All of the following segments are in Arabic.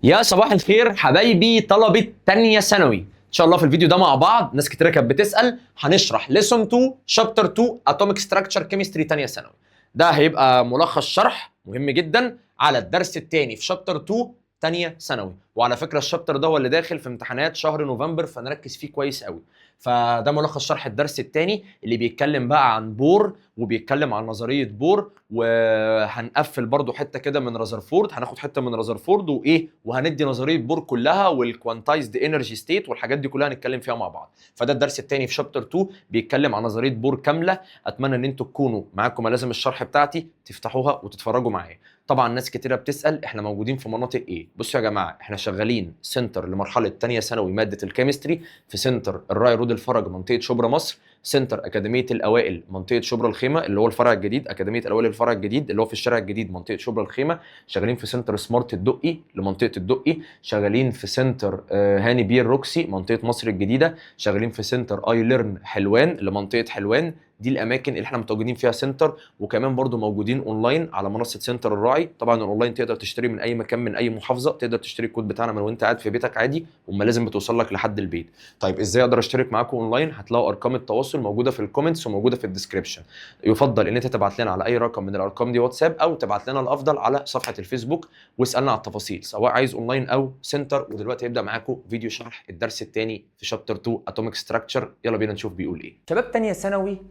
يا صباح الخير حبايبي طلبة تانية ثانوي. ان شاء الله في الفيديو ده مع بعض ناس كتير كانت بتسأل هنشرح ليسون 2 شابتر 2 اتوميك ستراكشر كيمستري تانية ثانوي. ده هيبقى ملخص شرح مهم جدا على الدرس الثاني في شابتر 2 تانية ثانوي. وعلى فكرة الشابتر ده هو اللي داخل في امتحانات شهر نوفمبر فنركز فيه كويس قوي. فده ملخص شرح الدرس الثاني اللي بيتكلم بقى عن بور وبيتكلم عن نظرية بور، وهنقفل برضو حته كده من رذرفورد، هناخد حته من رذرفورد وايه وهندي نظريه بور كلها والكوانتايزد انرجي ستيت والحاجات دي كلها هنتكلم فيها مع بعض. فده الدرس الثاني في شابتر 2 بيتكلم عن نظريه بور كامله. اتمنى ان انتوا تكونوا معاكم لازم الشرح بتاعتي تفتحوها وتتفرجوا معايا. طبعا ناس كتيره بتسال احنا موجودين في مناطق ايه. بصوا يا جماعه احنا شغالين سنتر لمرحله ثانيه ثانوي ماده الكيمستري في سنتر الراي رود الفرج منطقه شبرا مصر، سنتر اكاديميه الاوائل منطقه شبرا الخيمه اللي هو الفرع الجديد، اكاديميه الاوائل الفرع الجديد اللي هو في الشارع الجديد منطقه شبرا الخيمه. شغالين في سنتر سمارت الدقي لمنطقه الدقي، شغالين في سنتر هاني بير روكسي منطقه مصر الجديده، شغالين في سنتر اي ليرن حلوان لمنطقه حلوان. دي الاماكن اللي احنا متواجدين فيها سنتر. وكمان برضو موجودين اونلاين على منصه سنتر الراعي. طبعا الاونلاين تقدر تشتري من اي مكان من اي محافظه، تقدر تشتري الكود بتاعنا من وانت قاعد في بيتك عادي وما لازم بتوصل لك لحد البيت. طيب ازاي اقدر اشترك معاكم اونلاين؟ هتلاقوا ارقام التواصل موجوده في الكومنتس وموجوده في الديسكربشن. يفضل ان انت تبعت لنا على اي رقم من الارقام دي واتساب، او تبعت لنا الافضل على صفحه الفيسبوك واسالنا على التفاصيل سواء عايز اونلاين او سنتر. ودلوقتي هيبدا معاكم فيديو شرح الدرس الثاني في شابتر 2 اتوميك ستراكشر. يلا بينا نشوف بيقول ايه. شباب تانية ثانوي،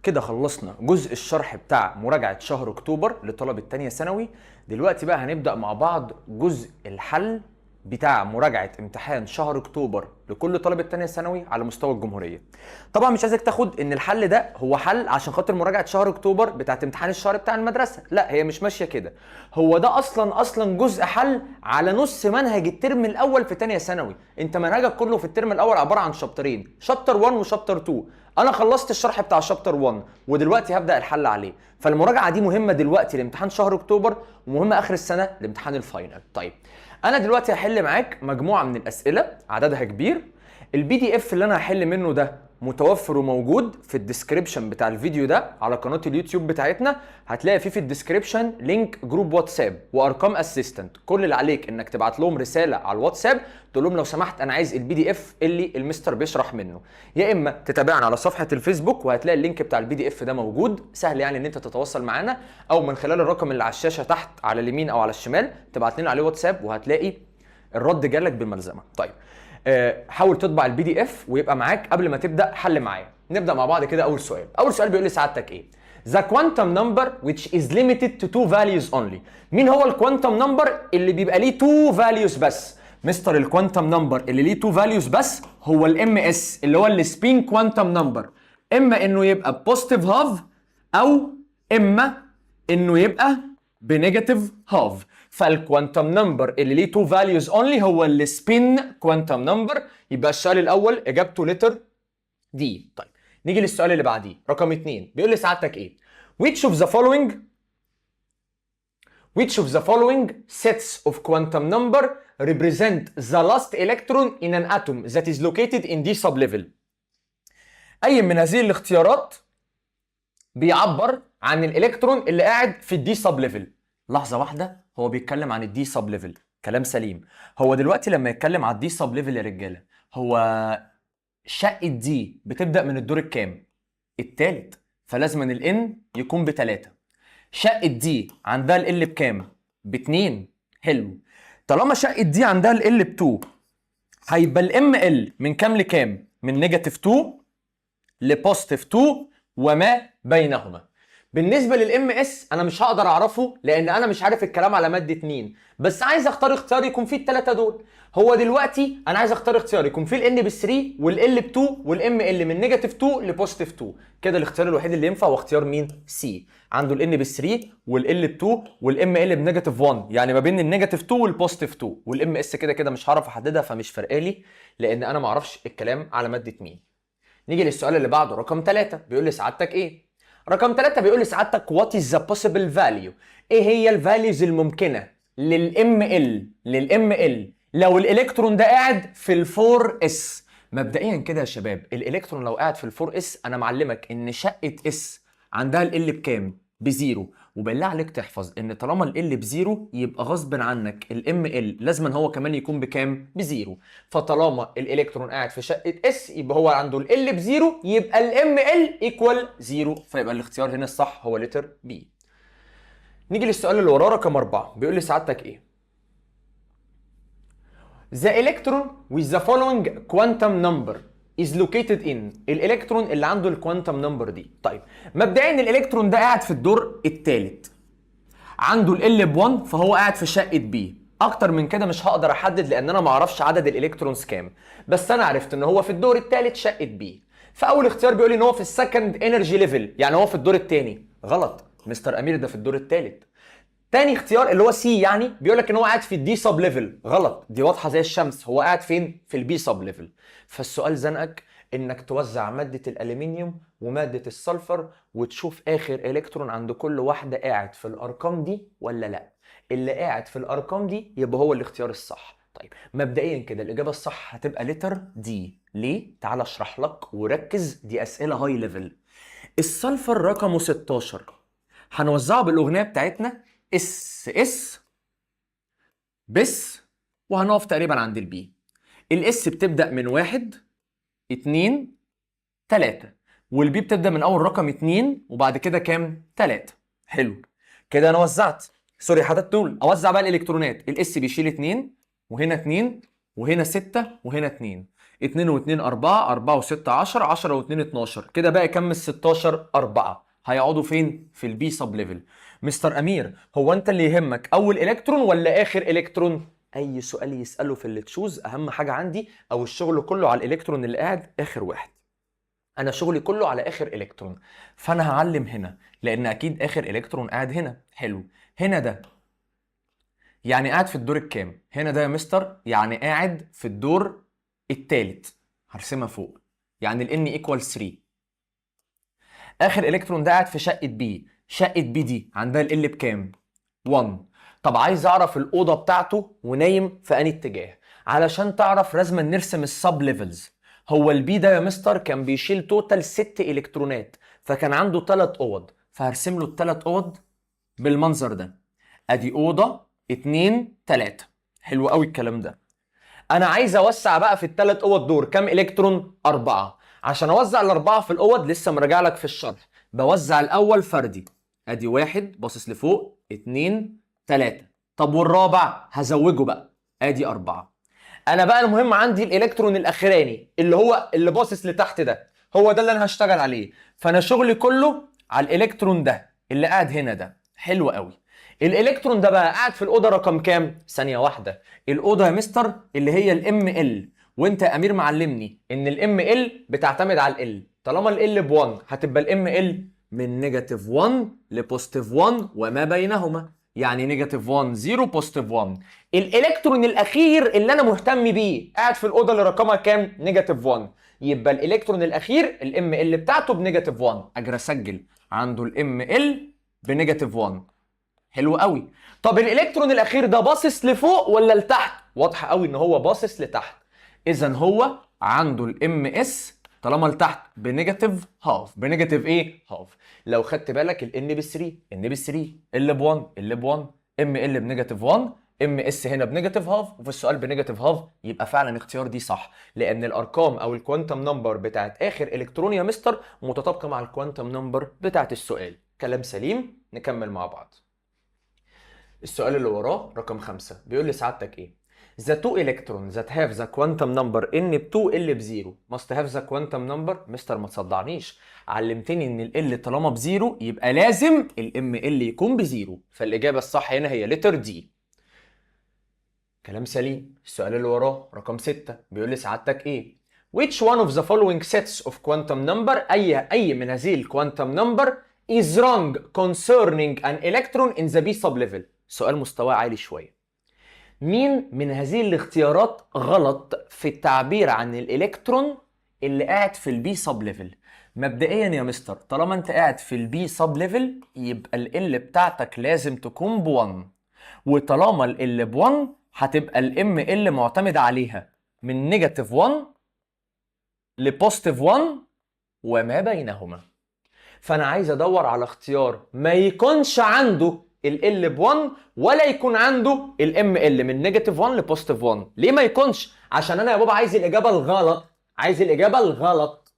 كده خلصنا جزء الشرح بتاع مراجعة شهر اكتوبر لطلبة تانية ثانوي. دلوقتي بقى هنبدأ مع بعض جزء الحل بتاع مراجعة امتحان شهر اكتوبر لكل طلبة تانية ثانوي على مستوى الجمهورية. طبعا مش عايزك تاخد ان الحل ده هو حل عشان خاطر مراجعة شهر اكتوبر بتاعت امتحان الشهر بتاع المدرسة، لا هي مش ماشية كده. هو ده اصلا جزء حل على نص منهج الترم الاول في تانية ثانوي. انت منهجك كله في الترم الاول عبارة عن شابترين، شابتر 1 وشابتر 2. انا خلصت الشرح بتاع شابتر 1 ودلوقتي هبدا الحل عليه. فالمراجعه دي مهمه دلوقتي لامتحان شهر اكتوبر ومهمه اخر السنه لامتحان الفاينل. طيب انا دلوقتي هحل معاك مجموعه من الاسئله عددها كبير. البي دي اف اللي انا هحل منه ده متوفر وموجود في الديسكريبشن بتاع الفيديو ده على قناه اليوتيوب بتاعتنا. هتلاقي فيه في الديسكريبشن لينك جروب واتساب وارقام اسيستنت. كل اللي عليك انك تبعت لهم رساله على الواتساب تقول لهم لو سمحت انا عايز البي دي اف اللي المستر بيشرح منه، يا اما تتابعنا على صفحه الفيسبوك وهتلاقي اللينك بتاع البي دي اف ده موجود. سهل يعني ان انت تتواصل معانا، او من خلال الرقم اللي على الشاشه تحت على اليمين او على الشمال تبعت لنا عليه واتساب وهتلاقي الرد جالك بالملزمه. طيب حاول تطبع البي دي اف ويبقى معاك قبل ما تبدا حل معايا. نبدا مع بعض كده. اول سؤال بيقول لي سعادتك ايه؟ The quantum number which is limited to two values only. مين هو الكوانتم نمبر اللي بيبقى ليه two values بس؟ مستر الكوانتم نمبر اللي ليه two values بس هو الام اس اللي هو السبين كوانتم نمبر. اما انه يبقى بوزيتيف هاف او اما انه يبقى بنيجاتيف هاف. فالكوانتم نمبر اللي ليه تو فاليوز اونلي هو السبين كوانتم نمبر. يبقى السؤال الاول اجابته لتر دي. طيب نيجي للسؤال اللي بعديه رقم 2. بيقول لي سعادتك ايه؟ which of the following sets of quantum number represent the last electron in an atom that is located in d sublevel. اي من هذه الاختيارات بيعبر عن الالكترون اللي قاعد في الدي سب ليفل؟ لحظه واحده، هو بيتكلم عن الدي سب ليفل، كلام سليم. هو دلوقتي لما يتكلم على الدي سب ليفل يا رجاله، هو شقه دي بتبدا من الدور الكام؟ الثالث، فلازم ان الان يكون ب3. شقه دي عندها ال بكام؟ ب2. حلو. طالما شقه دي عندها ال ب2 هيبقى الام ال من كام لكام؟ من نيجاتيف 2 لبوزيتيف 2 وما بينهما. بالنسبه للام اس انا مش هقدر اعرفه لان انا مش عارف الكلام على ماده مين، بس عايز اختار اختيار يكون فيه الثلاثه دول. هو دلوقتي انا عايز اختار اختيار يكون فيه الان ب3 والال ب2 والام ال من نيجاتيف 2 لبوزيتيف 2. كده الاختيار الوحيد اللي ينفع هو اختيار مين؟ سي. عنده الان ب3 والال ب2 والام ال بنيجاتيف 1، يعني ما بين النيجاتيف 2 والبوزيتيف 2. والام اس كده كده مش هعرف احددها فمش فارقه لي لان انا ما اعرفش الكلام على ماده مين. نيجي للسؤال اللي بعده رقم 3. بيقول لي سعادتك ايه؟ رقم 3 بيقول لي سعادتك what is the possible value. ايه هي الفاليوز الممكنه للام ال لو الالكترون ده قاعد في الفور اس؟ مبدئيا كده يا شباب، الالكترون لو قاعد في الفور اس انا معلمك ان شقه اس عندها ال بكام؟ بزيرو، وبالله عليك تحفظ ان طالما ال بزيرو يبقى غصب عنك الام ال لازما هو كمان يكون بكام؟ بزيرو. فطالما الالكترون قاعد في شقه اس يبقى هو عنده ال بزيرو، يبقى الام ال ايكوال زيرو، فيبقى الاختيار هنا الصح هو لتر بي. نيجي للسؤال اللي وراه رقم 4، بيقول لي سعادتك ايه؟ The electron with the following quantum number is located in. الالكترون اللي عنده الكوانتم نمبر دي. طيب مبدئيا الالكترون ده قاعد في الدور الثالث، عنده ال ب1 فهو قاعد في شقه بي. اكتر من كده مش هقدر احدد لان انا ما اعرفش عدد الالكترونز كام، بس انا عرفت ان هو في الدور الثالث شقه بي. فاول اختيار بيقول لي ان هو في السكند انرجي ليفل، يعني هو في الدور الثاني. غلط، مستر امير ده في الدور الثالث. تاني اختيار اللي هو سي يعني بيقول لك ان هو قاعد في الدي سب ليفل. غلط، دي واضحه زي الشمس، هو قاعد فين؟ في البي سب ليفل. فالسؤال زنقك انك توزع ماده الالومنيوم وماده السلفر وتشوف اخر الكترون عند كل واحده قاعد في الارقام دي ولا لا. اللي قاعد في الارقام دي يبقى هو الاختيار الصح. طيب مبدئيا كده الاجابه الصح هتبقى لتر دي. ليه؟ تعال اشرح لك وركز، دي اسئله هاي ليفل. السلفر رقمه 16، هنوزعه بالاغنيه بتاعتنا اس اس بس، وهنقف تقريبا عند البي. الاس بتبدا من 1 2 3، والبي بتبدا من اول رقم 2 وبعد كده كام؟ 3. حلو كده انا وزعت، سوري حددت دول. اوزع بقى الالكترونات، الاس بيشيل 2 وهنا 2 وهنا 6 وهنا 2. 2 و2 4، 4 و6 10، 10 و2 12. كده بقى كم ال 16؟ 4. هيقعدوا فين؟ في البي سب ليفل. مستر امير هو انت اللي يهمك اول الكترون ولا اخر الكترون؟ اي سؤال يساله في اللي تشوز اهم حاجه عندي، او الشغل كله على الالكترون اللي قاعد اخر واحد. انا شغلي كله على اخر الكترون، فانا هعلم هنا لان اكيد اخر الكترون قاعد هنا. حلو، هنا ده يعني قاعد في الدور الكام؟ هنا ده يا مستر يعني قاعد في الدور الثالث، هرسمها فوق، يعني ال n ايكوال 3. اخر الكترون ده قاعد في شقه بي، شقه بي دي عندها ال بكام؟ 1. طب عايز اعرف الاوضه بتاعته ونايم في انهي اتجاه. علشان تعرف لازم نرسم السب ليفلز. هو البي ده يا مستر كان بيشيل توتال 6 الكترونات، فكان عنده 3 اوض، فهرسم له ال3 اوض بالمنظر ده. ادي اوضه 2 3. حلو قوي الكلام ده. انا عايز اوسع بقى في ال3 اوض دول كام الكترون؟ 4. عشان اوزع ال4 في الاوض لسه مراجع لك في الشرح، بوزع الاول فردي. ادي 1 باصص لفوق، 2 3. طب والرابع هزوجه بقى، ادي 4. انا بقى المهم عندي الالكترون الاخراني اللي هو اللي باصص لتحت ده، هو ده اللي انا هشتغل عليه. فانا شغلي كله على الالكترون ده اللي قاعد هنا ده. حلو قوي. الالكترون ده بقى قاعد في الاوضه رقم كام؟ ثانيه واحده. الاوضه يا مستر اللي هي الام ال، وانت يا امير معلمني ان الام ال بتعتمد على ال. طالما ال ب1 هتبقى الام ال من نيجاتيف 1 لبوزيتيف 1 وما بينهما، يعني نيجاتيف 1 0 بوزيتيف 1. الالكترون الاخير اللي انا مهتم بيه قاعد في الاوضه اللي رقمها كام؟ نيجاتيف 1. يبقى الالكترون الاخير الام ال بتاعته بنيجاتيف 1، اجري اسجل عنده الام ال بنيجاتيف 1. حلو قوي. طب الالكترون الاخير ده باصص لفوق ولا لتحت؟ واضحه قوي ان هو باصص لتحت، اذا هو عنده الام اس طالما لتحت بنيجاتيف هاف. بنيجاتيف ايه؟ هاف. لو خدت بالك الان ب 3، ان ب 3، ال ب 1، ال ب 1، ام ال بنيجاتيف 1، ام اس هنا بنيجاتيف هاف، وفي السؤال بنيجاتيف هاف. يبقى فعلا اختيار دي صح، لان الارقام او الكوانتم نمبر بتاعت اخر الكترون يا مستر متطابقه مع الكوانتم نمبر بتاعت السؤال. كلام سليم، نكمل مع بعض. السؤال اللي وراه رقم 5 بيقول لي سعادتك ايه؟ The two electrons that have the quantum number n ب2 l ب0 must have the quantum number. مستر ما تصدعنيش، علمتني ان ال طالما بزيرو يبقى لازم الام ال يكون بزيرو، فالاجابه الصح هنا هي لتر دي. كلام سليم. السؤال اللي وراه رقم 6 بيقول لي سعادتك ايه؟ Which one of the following sets of quantum number اي من هذه الكوانتم نمبر is wrong concerning an electron in the b sublevel. سؤال مستواه عالي شويه. مين من هذه الاختيارات غلط في التعبير عن الالكترون اللي قاعد في البي سب ليفل؟ مبدئيا يا مستر طالما انت قاعد في البي سب ليفل يبقى ال بتاعتك لازم تكون ب1، وطالما ال ب1 هتبقى الام ال معتمد عليها من نيجاتيف 1 لبوزيتيف 1 وما بينهما. فانا عايز ادور على اختيار ما يكونش عنده ال ب1 ولا يكون عنده الام ال من نيجاتيف 1 لبوزيتيف 1. ليه ما يكونش؟ عشان انا يا بابا عايز الاجابه الغلط، عايز الاجابه الغلط.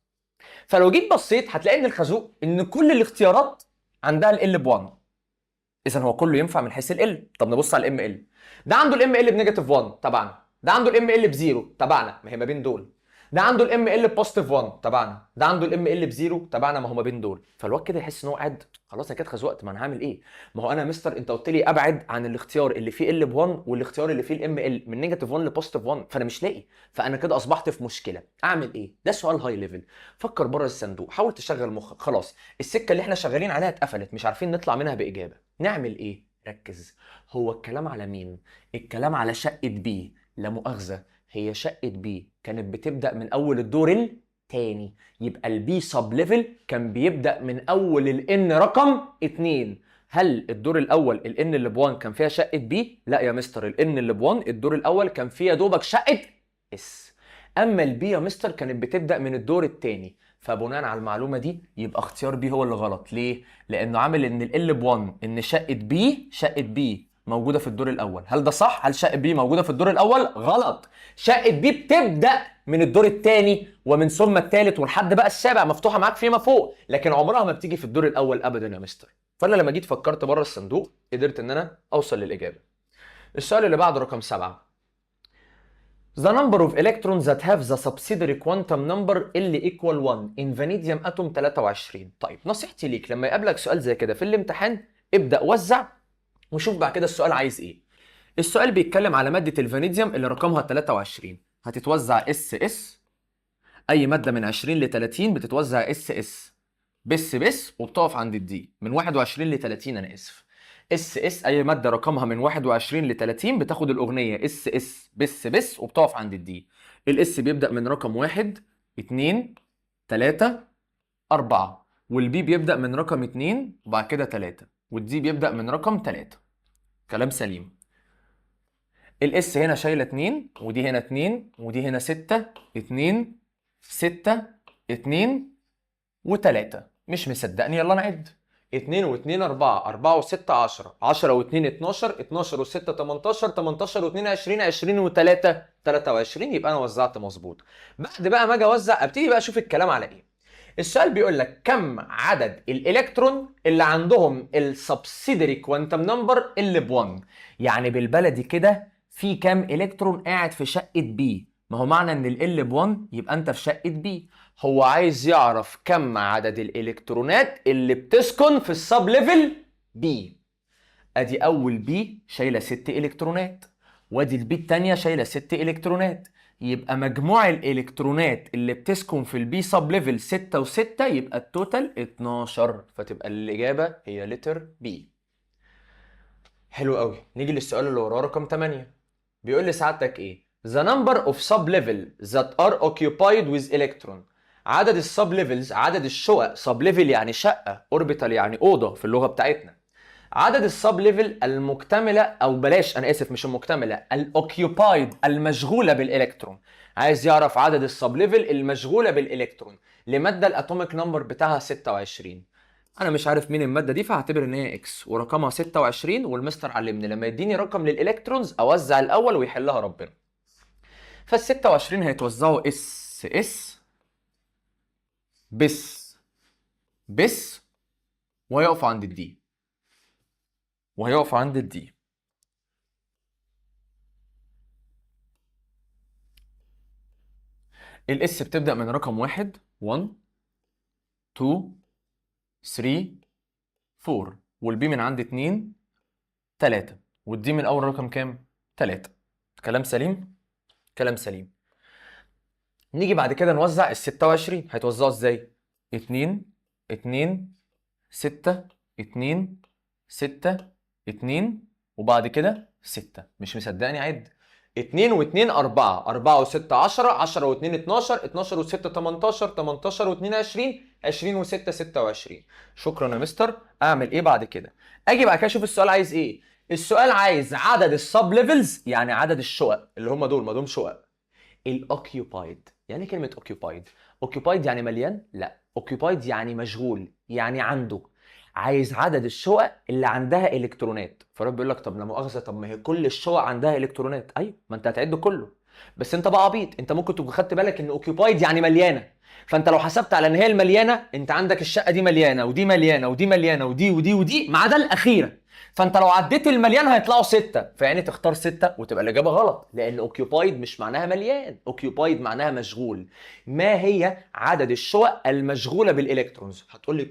فلو جيت بصيت هتلاقي ان الخازوق ان كل الاختيارات عندها ال ب1، اذا هو كله ينفع من حيث ال. طب نبص على الام ال، ده عنده الام ال بنيجاتيف 1 تبعنا، ده عنده الام ال بزيرو تبعنا، ما هي ما بين دول. ده عنده الام ال بوزيتيف 1 تبعنا، ده عنده الام ال بزيرو تبعنا، ما هو ما بين دول. فالواد كده يحس ان هو قاعد خلاص انا كده اتخزوقت، ما انا هعمل ايه؟ ما هو انا يا مستر انت قلت لي ابعد عن الاختيار اللي فيه ال ب1 والاختيار اللي فيه الام ال من نيجاتيف 1 لبوزيتيف 1، فانا مش لاقي. فانا كده اصبحت في مشكله، اعمل ايه؟ ده سؤال هاي ليفل. فكر بره الصندوق، حاول تشغل مخك. خلاص السكه اللي احنا شغالين عليها اتقفلت، مش عارفين نطلع منها باجابه. نعمل ايه؟ ركز. هو الكلام على مين؟ الكلام على شقة بي. لا مؤاخذة، هي شقة بي كانت بتبدأ من أول الدور التاني، يبقى البي سب ليفل كان بيبدأ من أول الإن رقم 2. هل الدور الأول الإن اللي ب1 كان فيها شقة بي؟ لا يا مستر، الإن اللي ب1 الدور الأول كان فيها دوبك شقة اس. أما البي يا مستر كانت بتبدأ من الدور التاني. فبناء على المعلومه دي يبقى اختيار بي هو اللي غلط. ليه؟ لانه عامل ان ال ب1 ان شقه بي موجوده في الدور الاول. هل ده صح؟ هل شقه بي موجوده في الدور الاول؟ غلط. شقه بي بتبدا من الدور الثاني ومن ثم الثالث ولحد بقى السابع، مفتوحه معاك فيما فوق، لكن عمرها ما بتيجي في الدور الاول ابدا يا مستر. فانا لما جيت فكرت بره الصندوق قدرت ان انا اوصل للاجابه. السؤال اللي بعده رقم 7. The number of electrons that have the subsidiary quantum number L equal 1 in vanadium atom 23. طيب نصيحتي ليك لما يقابلك سؤال زي كده في الامتحان ابدأ وزع وشوف بعد كده السؤال عايز ايه. السؤال بيتكلم على مادة الفانيديوم اللي رقمها 23، هتتوزع اس اس. اي مادة من 20 ل 30 بتتوزع اس اس بس وبتقف عند الدي من 21 ل 30. انا اسف. اس اي ماده رقمها من 21 ل 30 بتاخد الاغنيه اس بس وبتقف عند الدي. الاس بيبدا من رقم 1 2 3 4، والبي بيبدا من رقم 2 وبعد كده 3، والدي بيبدا من رقم 3. كلام سليم. الاس هنا شايله 2 ودي هنا 2 ودي هنا 6 2 6 2 و3. مش مصدقني؟ يلا نعد. 2 و2 4 4 و6 10 10 و2 12 12 و6 18 18 و2 20 20 و3 23. يبقى انا وزعت مظبوط. بعد بقى ما اجي اوزع ابتدي بقى اشوف الكلام على ايه. السؤال بيقول لك كم عدد الالكترون اللي عندهم السبسيدري كوانتم نمبر اللي ب1. يعني بالبلدي كده في كام الكترون قاعد في شقه بي. ما هو معنى ان ال ب1 يبقى انت في شقه بي. هو عايز يعرف كم عدد الالكترونات اللي بتسكن في السب ليفل بي. ادي اول بي شايله 6 الكترونات، وادي البي الثانيه شايله 6 الكترونات. يبقى مجموع الالكترونات اللي بتسكن في البي سب ليفل 6 و6، يبقى التوتال 12. فتبقى الاجابه هي لتر بي. حلو قوي. نيجي للسؤال اللي وراه رقم 8. بيقول لي سعادتك ايه؟ The number of sub-level that are occupied with electron. عدد السب ليفلز، عدد الشقق. سب ليفل يعني شقه، اوربيتال يعني اوضه في اللغه بتاعتنا. عدد السب ليفل المكتمله، او بلاش انا اسف مش المكتمله، الاوكيوبايد المشغوله بالالكترون. عايز يعرف عدد السب ليفل المشغوله بالالكترون لماده الاتوميك نمبر بتاعها 26. انا مش عارف مين الماده دي فهعتبر ان هي اكس ورقمها 26، والمستر علمني لما يديني رقم للالكترونز اوزع الاول ويحلها ربنا. فال 26 هيتوزعوا اس اس بس وهيقفوا عند الدي الاس بتبدأ من رقم 1 2 3 4، والبي من عند 2 3، والدي من اول رقم كام؟ 3. كلام سليم؟ كلام سليم. نيجي بعد كده نوزع ال 26. هيتوزعوا ازاي؟ 2 2 6 2 6 2 وبعد كده 6. مش مصدقني؟ عد. 2 و2 4 4 و6 10 10 و2 12 12 و6 18 18 و2 20 20 و6 26. شكرا يا مستر. اعمل ايه بعد كده؟ اجي بعد كده اشوف السؤال عايز ايه. السؤال عايز عدد السب ليفلز، يعني عدد الشقق اللي هم دول، ما دول شقق. الاوكيوبايد. يعني كلمه اوكيوبايد يعني مليان؟ لا. occupied يعني مشغول، يعني عنده. عايز عدد الشقق اللي عندها الكترونات. فالراجل بيقول لك طب لا مؤاخذه، طب ما هي كل الشقق عندها الكترونات. ايوه، ما انت هتعد كله. بس انت بقى عبيط، انت ممكن تكون خدت بالك ان occupied يعني مليانه. فانت لو حسبت على ان هي المليانه، انت عندك الشقه دي مليانه ودي مليانه ودي مليانه ودي ودي ودي ما عدا الاخيره. فانت لو عديت المليان هيطلعوا 6، فيعني تختار 6 وتبقى الاجابه غلط، لان occupied مش معناها مليان، occupied معناها مشغول. ما هي عدد الشقق المشغوله بالالكترونز؟ هتقول لي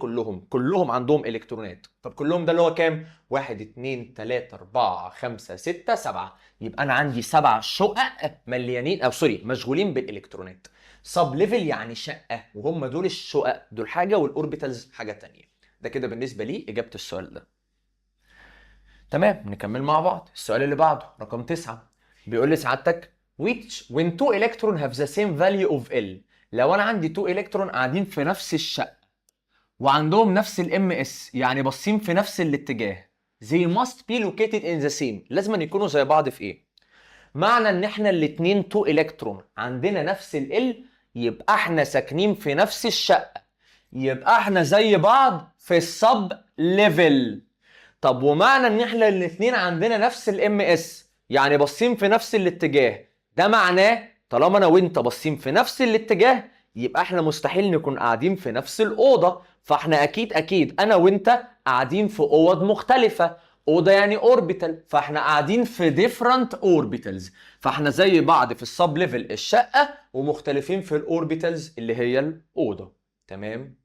كلهم عندهم الكترونات. طب كلهم ده اللي هو كام؟ 1 2 3 4 5 6 7. يبقى انا عندي 7 شقق مليانين، او سوري مشغولين بالالكترونات. سب ليفل يعني شقه، وهم دول الشقق، دول حاجه والاوربيتالز حاجه تانية. ده كده بالنسبه لي اجابه السؤال ده. تمام، نكمل مع بعض. السؤال اللي بعده رقم 9، بيقول لي سعادتك when two electron have the same value of L. لو انا عندي 2 الكترون قاعدين في نفس الشقه وعندهم نفس الام اس، يعني باصين في نفس الاتجاه، they must be located in the same. لازم يكونوا زي بعض في ايه؟ معنى ان احنا الاتنين 2 الكترون عندنا نفس ال، يبقى احنا ساكنين في نفس الشقه، يبقى احنا زي بعض في السب ليفل. طب ومعنى ان احنا الاثنين عندنا نفس الام اس، يعني باصين في نفس الاتجاه، ده معناه طالما انا وانت باصين في نفس الاتجاه، يبقى احنا مستحيل نكون قاعدين في نفس الاوضه. فاحنا اكيد انا وانت قاعدين في اوض مختلفه. اوضه يعني اوربيتال، فاحنا قاعدين في ديفرنت اوربيتالز. فاحنا زي بعض في السب ليفل الشقه، ومختلفين في الاوربيتالز اللي هي الاوضه. تمام.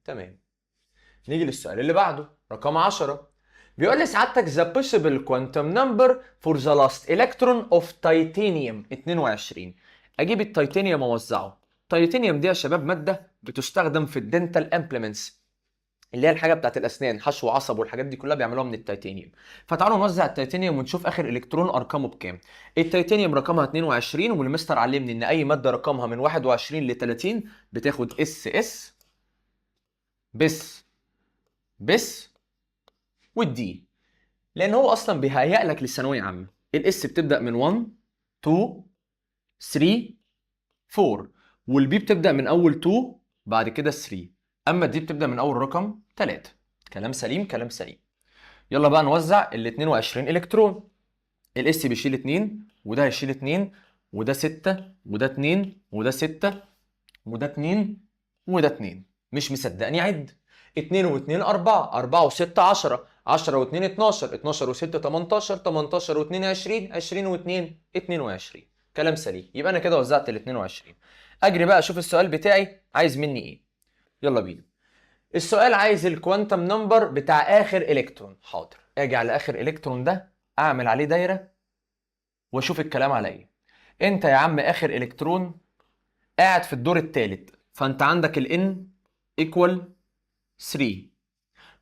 نيجي للسؤال اللي بعده رقم 10، بيقول لي سعادتك the possible quantum number for the last electron of titanium 22. اجيب التيتانيوم اوزعه. التيتانيوم دي يا شباب ماده بتستخدم في الدنتال امبلمنتس، اللي هي الحاجه بتاعت الاسنان، حشو عصب والحاجات دي كلها بيعملوها من التيتانيوم. فتعالوا نوزع التيتانيوم ونشوف اخر الكترون ارقامه بكام. التيتانيوم رقمها 22، والمستر علمني ان اي ماده رقمها من 21 ل 30 بتاخد اس بس والدي، لان هو اصلا بيهيئ لك للثانويه عامه. الاس بتبدا من 1 2 3 4، والبي بتبدا من اول 2 بعد كده 3، اما الدي بتبدا من اول رقم 3. كلام سليم. يلا بقى نوزع ال 22 الكترون. الاس بيشيل 2 وده هيشيل 2 وده 6 وده 2 وده 6 وده 2 وده 2. مش مصدقني؟ عد. 2 و2 4، 4 و6 10، 10 و2 12، 12 و6 18، 18 و2 20، 20 و2 22. كلام سليم. يبقى انا كده وزعت ال 22. اجري بقى اشوف السؤال بتاعي عايز مني ايه. يلا بينا. السؤال عايز الكوانتم نمبر بتاع اخر الكترون. حاضر، اجي على اخر الكترون ده اعمل عليه دايره واشوف الكلام على ايه. انت يا عم اخر الكترون قاعد في الدور الثالث، فانت عندك الان ايكوال 3.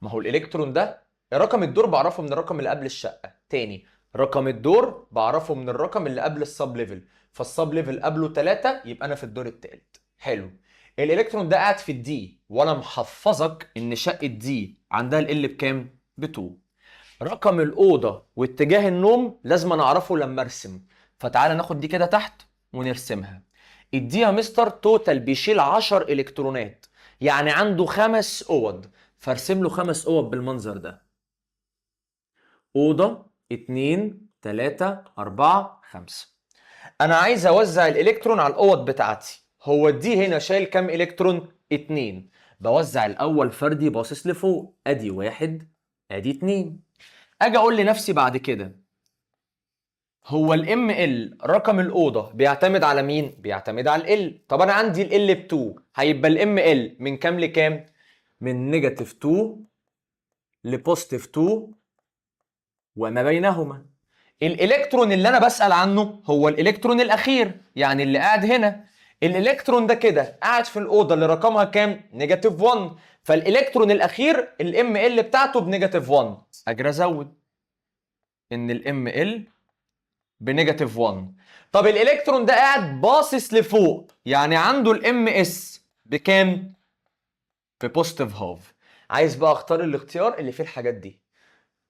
ما هو الالكترون ده رقم الدور بعرفه من الرقم اللي قبل الشقه. تاني، رقم الدور بعرفه من الرقم اللي قبل السب ليفل، فالسب ليفل قبله 3، يبقى انا في الدور الثالث. حلو. الالكترون ده قاعد في الدي، وانا محفظك ان شقه دي عندها ال بكام؟ ب 2. رقم الاوضه واتجاه النوم لازم انا اعرفه لما ارسم، فتعالى ناخد دي كده تحت ونرسمها. الدي يا مستر توتال بيشيل 10 الكترونات، يعني عنده 5 اوض، فارسم له 5 اوض بالمنظر ده. اوضه 2 3 4 5. انا عايز اوزع الالكترون على الاوض بتاعتي. هو الدي هنا شايل كام الكترون؟ 2. بوزع الاول فردي باصص لفوق، ادي 1 ادي 2. اجي اقول لنفسي بعد كده، هو الام ال رقم الاوضه بيعتمد على مين؟ بيعتمد على ال. طب انا عندي ال ب 2، هيبقى الام ال من كام لكام؟ من نيجاتيف 2 لبوزيتيف 2 وما بينهما. الالكترون اللي انا بسال عنه هو الالكترون الاخير، يعني اللي قاعد هنا. الالكترون ده كده قاعد في الاوضه اللي رقمها كام؟ نيجاتيف 1. فالالكترون الاخير الام ال بتاعته بنيجاتيف 1. اجري ازود ان الام ال بنيجاتيف 1. طب الالكترون ده قاعد باصص لفوق، يعني عنده الام اس بكام؟ ببوزيتيف هاف. عايز بقى اختار الاختيار اللي فيه الحاجات دي.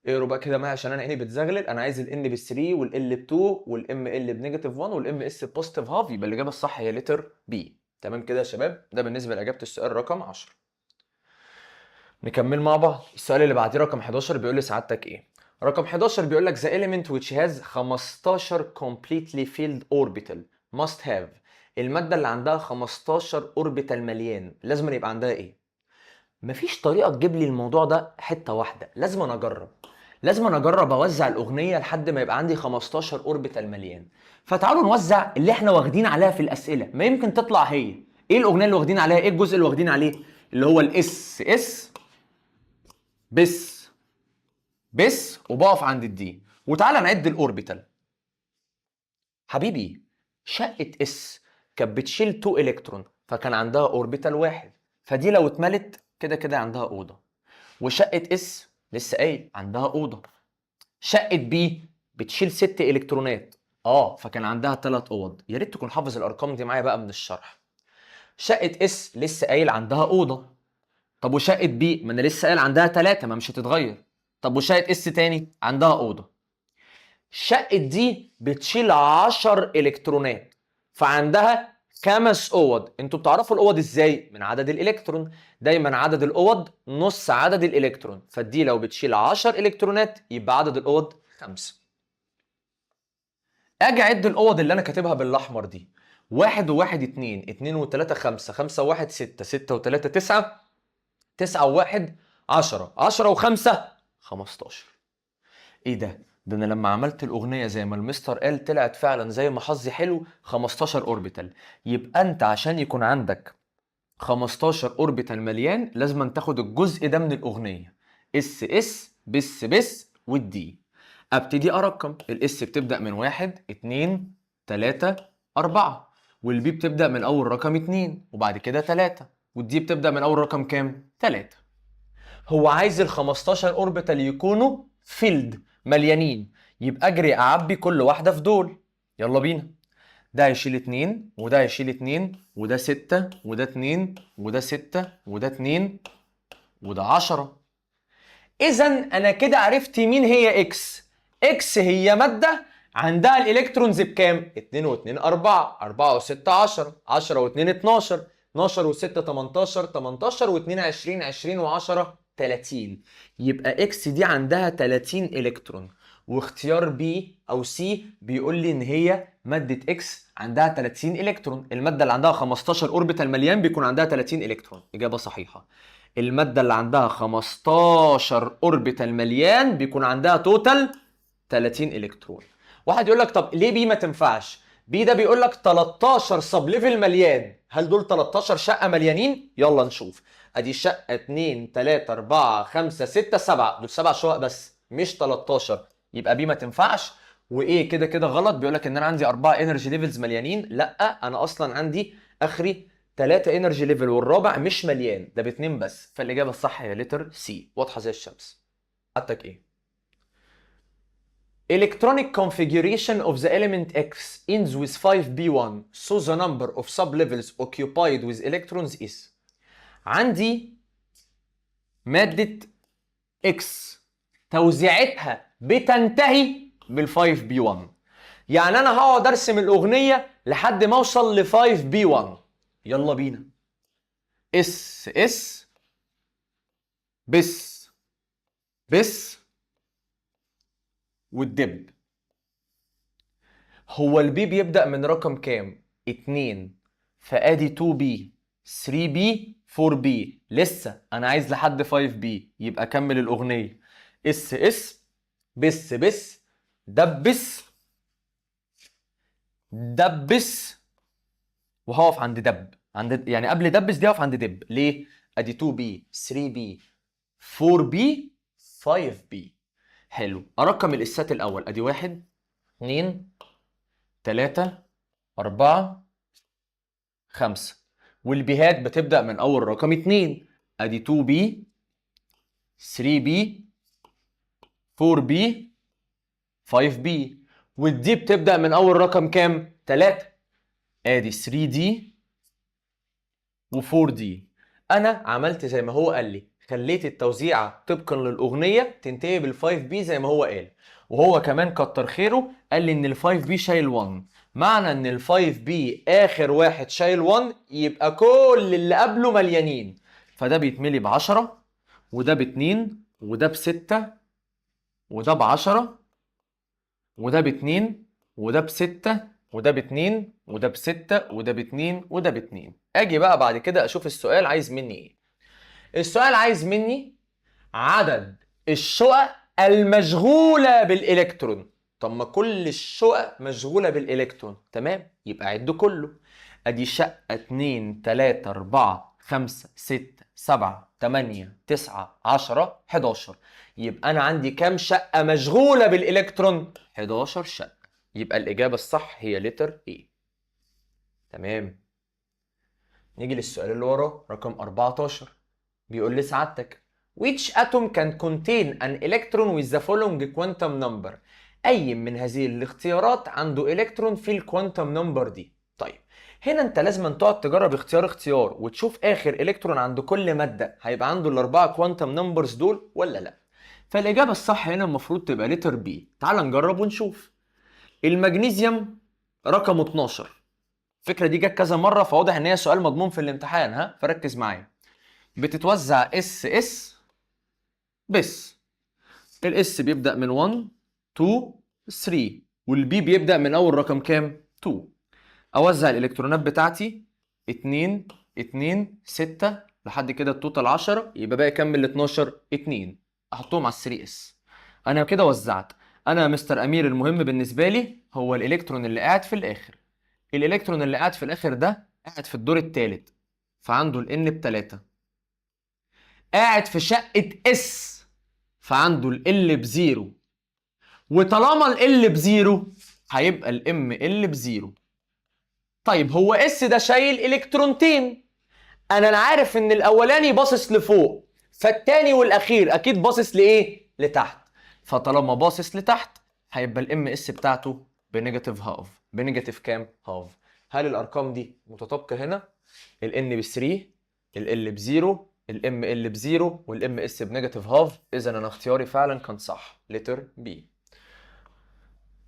اقروا بقى كده معايا عشان انا عيني بتزغلل. انا عايز الان ب 3 والال ب 2 والام ال بنيجاتيف 1 والام اس ببوزيتيف هاف. يبقى الاجابه الصح هي لتر بي. تمام كده يا شباب؟ ده بالنسبه لاجابه السؤال رقم 10. نكمل مع بعض. السؤال اللي بعديه رقم 11 بيقول لي سعادتك ايه؟ رقم 11 بيقول لك the element which has 15 completely filled orbital must have. المادة اللي عندها 15 اوربيتال مليان لازم يبقى عندها ايه؟ مفيش طريقة تجيب لي الموضوع ده حتة واحدة، لازم أنا اجرب. لازم أنا اجرب اوزع الاغنية لحد ما يبقى عندي 15 اوربيتال مليان. فتعالوا نوزع اللي احنا واخدين عليها في الأسئلة، ما يمكن تطلع هي. ايه الأغنية اللي واخدين عليها؟ ايه الجزء اللي واخدين عليه؟ اللي هو الاس اس بس وبقف عند الدي. وتعالى نعد الاوربيتال. حبيبي شقة اس كانت بتشيل 2 الكترون فكان عندها اوربيتال واحد، فدي لو اتملت كده كده عندها اوضه. وشقة اس لسه قايل عندها اوضه. شقة بي بتشيل 6 الكترونات فكان عندها 3 اوض. يا ريت تكون حافظ الارقام دي معايا بقى من الشرح. شقة اس لسه قايل عندها اوضه. طب وشقة بي ما انا لسه قايل عندها 3 ما مش هتتغير. طب وشقة اس تاني عندها اوضه. شقة دي بتشيل 10 الكترونات فعندها 5 اوض. انتوا بتعرفوا الاوض ازاي؟ من عدد الالكترون. دايما عدد الاوض نص عدد الالكترون، فدي لو بتشيل 10 الكترونات يبقى عدد الاوض 5. اجي اعد الاوض اللي انا كاتبها بالاحمر دي. 1 و1 2، 2 و3 5، 5 و1 6، 6 و3 9، 9 و1 10، 10 و5 15. ايه ده؟ ده انا لما عملت الاغنيه زي ما المستر قال طلعت فعلا زي ما حظي حلو 15 اوربيتال. يبقى انت عشان يكون عندك 15 اوربيتال مليان لازم تاخد الجزء ده من الاغنيه. اس بس والدي. ابتدي ارقم. الاس بتبدا من 1 2 3 4، والبي بتبدا من اول رقم 2 وبعد كده 3، والدي بتبدا من اول رقم كام؟ 3. هو عايز ال 15 اوربيتال يكونوا فيلد مليانين، يبقى اجري اعبي كل واحده في دول. يلا بينا. ده هيشيل 2 وده هيشيل 2 وده 6 وده 2 وده 6 وده 2 وده 10. اذا انا كده عرفت مين هي اكس. اكس هي ماده عندها الالكترونز بكام؟ 2 و2 4، 4 و6 10، 10 و2 12، 12 و6 18، 18 و2 20، 20 و10 30. يبقى اكس دي عندها 30 الكترون. واختيار بي او سي بيقول لي ان هي ماده اكس عندها 30 الكترون. الماده اللي عندها 15 اوربيتال مليان بيكون عندها 30 الكترون. اجابه صحيحه. الماده اللي عندها 15 اوربيتال مليان بيكون عندها توتال 30 الكترون. واحد يقول لك طب ليه بي ما تنفعش؟ بي ده بيقول لك 13 سب ليفل مليان. هل دول 13 شقه مليانين؟ يلا نشوف. ادي شقه 2 3 4 5 6 7، دول 7 شقق بس مش 13. يبقى بي ما تنفعش. وايه كده كده غلط. بيقول لك ان انا عندي 4 انرجي ليفلز مليانين. لا، انا اصلا عندي اخري 3 انرجي ليفل والرابع مش مليان، ده باتنين بس. فالاجابه الصح هي لتر سي، واضحه زي الشمس. عندك ايه؟ Electronic configuration of the element X ends with 5b1, so the number of sublevels occupied with electrons is. عندي مادة X توزيعتها بتنتهي بال 5b1. يعني أنا هقعد أرسم الأغنية لحد ما أوصل ل 5b1. يلا بينا. اس بس والدب. هو البي بيبدأ من رقم كام؟ 2. فادي 2b 3b 4b. لسه انا عايز لحد 5b. يبقى كمل الاغنيه. اس بس دبس وهقف عند دب. عند يعني قبل دبس دي هقف عند دب. ليه؟ ادي 2b 3b 4b 5b. حلو. ارقم الاسات الاول. ادي 1 2 3 4 5، والبيهات بتبدأ من أول رقم 2. أدي 2b 3b 4b 5b، والدي بتبدأ من أول رقم كام؟ 3. أدي 3d و4d. أنا عملت زي ما هو قال لي، خليت التوزيعة طبقا للأغنية تنتهي بال 5b زي ما هو قال. وهو كمان كتر خيره قال لي إن ال 5b شايل 1. معنى ان ال 5b اخر واحد شايل 1 يبقى كل اللي قبله مليانين. فده بيتملي ب 10 وده ب2 وده ب6 وده ب10 وده ب2 وده ب6 وده ب2 وده ب6 وده ب2 وده ب2. اجي بقى بعد كده اشوف السؤال عايز مني ايه. السؤال عايز مني عدد الشقق المشغولة بالإلكترون. طب ما كل الشقق مشغولة بالإلكترون، تمام، يبقى عد كله. ادي شقة 2 3 4 5 6 7 8 9 10 11. يبقى أنا عندي كام شقة مشغولة بالإلكترون؟ 11 شقة. يبقى الإجابة الصح هي لتر A. تمام. نيجي للسؤال اللي وراه رقم 14. بيقول لي سعادتك which atom can contain an electron with the following quantum number. أي من هذه الاختيارات عنده إلكترون في الكوانتم نمبر دي. طيب هنا أنت لازم تقعد تجرب اختيار وتشوف آخر إلكترون عند كل مادة هيبقى عنده الأربعة كوانتم نمبرز دول ولا لأ. فالإجابة الصح هنا المفروض تبقى لتر بي. تعال نجرب ونشوف. المغنيسيوم رقم 12. الفكرة دي جت كذا مرة فواضح إن هي سؤال مضمون في الامتحان، ها، فركز معايا. بتتوزع اس بس. الاس بيبدأ من 1 2 3 والبي بيبدأ من أول رقم كام؟ 2. أوزع الإلكترونات بتاعتي 2 2 6 لحد كده التوتال 10، يبقى باقي كام من ال 12؟ 2. أحطهم على 3 اس. أنا كده وزعت. أنا يا مستر أمير المهم بالنسبة لي هو الإلكترون اللي قاعد في الآخر. الإلكترون اللي قاعد في الآخر ده قاعد في الدور الثالث فعنده ال N ب3. قاعد في شقة اس فعنده ال ب0. وطالما ال ب0 هيبقى الام ال ب0. طيب هو اس ده شايل الكترونتين. انا عارف ان الاولاني باصص لفوق فالتاني والاخير اكيد باصص لايه؟ لتحت. فطالما باصص لتحت هيبقى الام اس بتاعته بنيجاتيف هاف. بنيجاتيف كام؟ هاف. هل الارقام دي متطابقه هنا؟ الان ب3 ال ب0 الام ال ب0 والام اس بنيجاتيف هاف. اذا انا اختياري فعلا كان صح لتر بي.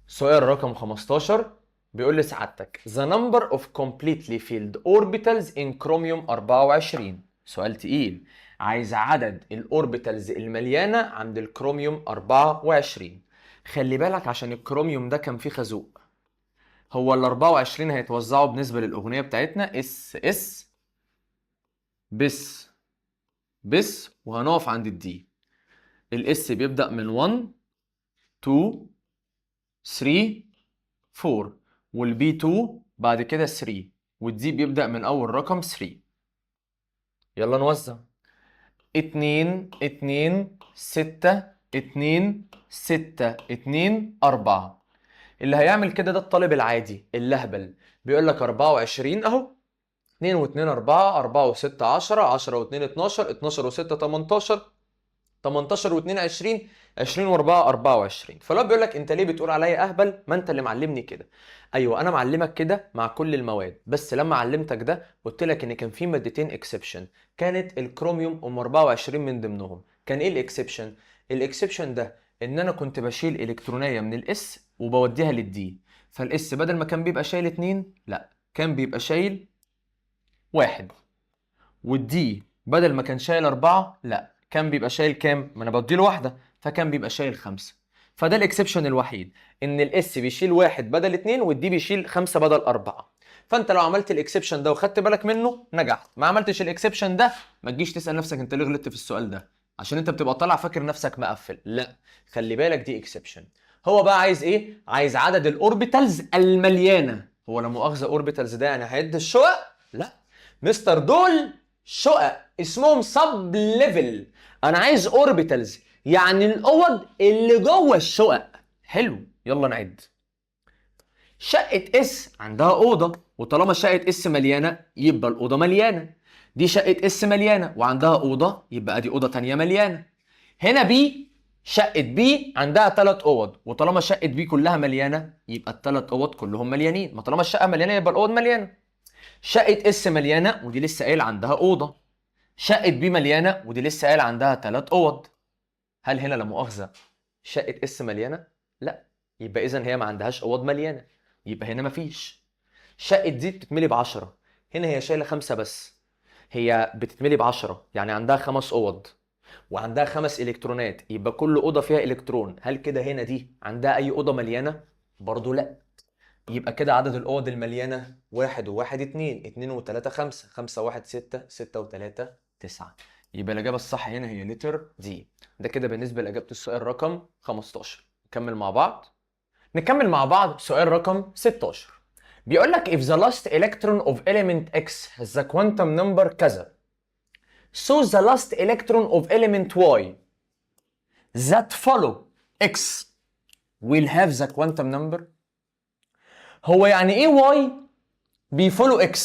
سؤال رقم 15 بيقول لي سعادتك the number of completely filled orbitals in chromium 24. سؤال تقيل. عايز عدد الاوربيتالز المليانه عند الكروميوم 24. خلي بالك عشان الكروميوم ده كان فيه خازوق. هو ال 24 هيتوزعوا بالنسبه للاغنيه بتاعتنا اس اس بس وهنقف عند الدي. الاس بيبدأ من 1 2 3 4 والبي 2 بعد كده 3 والدي بيبدأ من أول رقم 3. يلا نوزع. 2 2 6 2 6 2 4. اللي هيعمل كده ده الطالب العادي اللهبل. بيقول لك 24 أهو. 2 و2 4 4 و6 10 10 و2 12 12 و6 18 18 و2 20 20 و4 24. فالواد بيقول لك انت ليه بتقول عليا اهبل؟ ما انت اللي معلمني كده. ايوه انا معلمك كده مع كل المواد، بس لما علمتك ده قلت لك ان كان في مادتين اكسبشن، كانت الكروميوم ام 24 من ضمنهم. كان ايه الاكسبشن؟ الاكسبشن ده ان انا كنت بشيل الكترونيه من الاس وبوديها للدي. فالاس بدل ما كان بيبقى شايل 2 لا كان بيبقى شايل 1. والدي بدل ما كان شايل 4 لا كان بيبقى شايل كام؟ ما انا بديله واحده فكان بيبقى شايل 5. فده الاكسبشن الوحيد ان الاس بيشيل 1 بدل 2 والدي بيشيل 5 بدل 4. فانت لو عملت الاكسبشن ده وخدت بالك منه نجحت. ما عملتش الاكسبشن ده ما تجيش تسال نفسك انت ليه غلطت في السؤال ده، عشان انت بتبقى طالع فاكر نفسك مقفل. لا خلي بالك دي اكسبشن. هو بقى عايز ايه؟ عايز عدد الاوربيتالز المليانه. هو لا مؤاخذه اوربيتالز ده يعني هيد الشقق؟ لا مستر دول شقق اسمهم سب ليفل. انا عايز اوربيتالز يعني الاوض اللي جوه الشقق. حلو يلا نعد. شقه اس عندها اوضه وطالما شقه اس مليانه يبقى الاوضه مليانه. دي شقه اس مليانه وعندها اوضه يبقى دي اوضه تانية مليانه. هنا بي شقه بي عندها 3 اوض وطالما شقه بي كلها مليانه يبقى ال3 اوض كلهم مليانين. ما طالما الشقه مليانه يبقى الاوض مليانه. شقه اس مليانه ودي لسه قايل عندها اوضه. شقه بي مليانه ودي لسه قايل عندها 3 اوض. هل هنا لا مؤاخذه شقه اس مليانه؟ لا يبقى اذا هي ما عندهاش اوض مليانه. يبقى هنا مفيش. شقه دي بتتملي ب10. هنا هي شايله 5 بس. هي بتتملي ب10 يعني عندها 5 اوض. وعندها 5 الكترونات، يبقى كل اوضه فيها الكترون. هل كده هنا دي عندها اي اوضه مليانه؟ برضو لا. يبقى كده عدد الاوض المليانه 1 و1 2، 2 و3 5، 5 و1 6، 6 و3 9. يبقى الاجابه الصح هنا هي لتر دي. ده كده بالنسبه لاجابه السؤال رقم 15. نكمل مع بعض سؤال رقم 16. بيقول لك if the last electron of element X has the quantum number كذا، so the last electron of element Y that follow X will have the quantum number. هو يعني ايه Y بيفولو X؟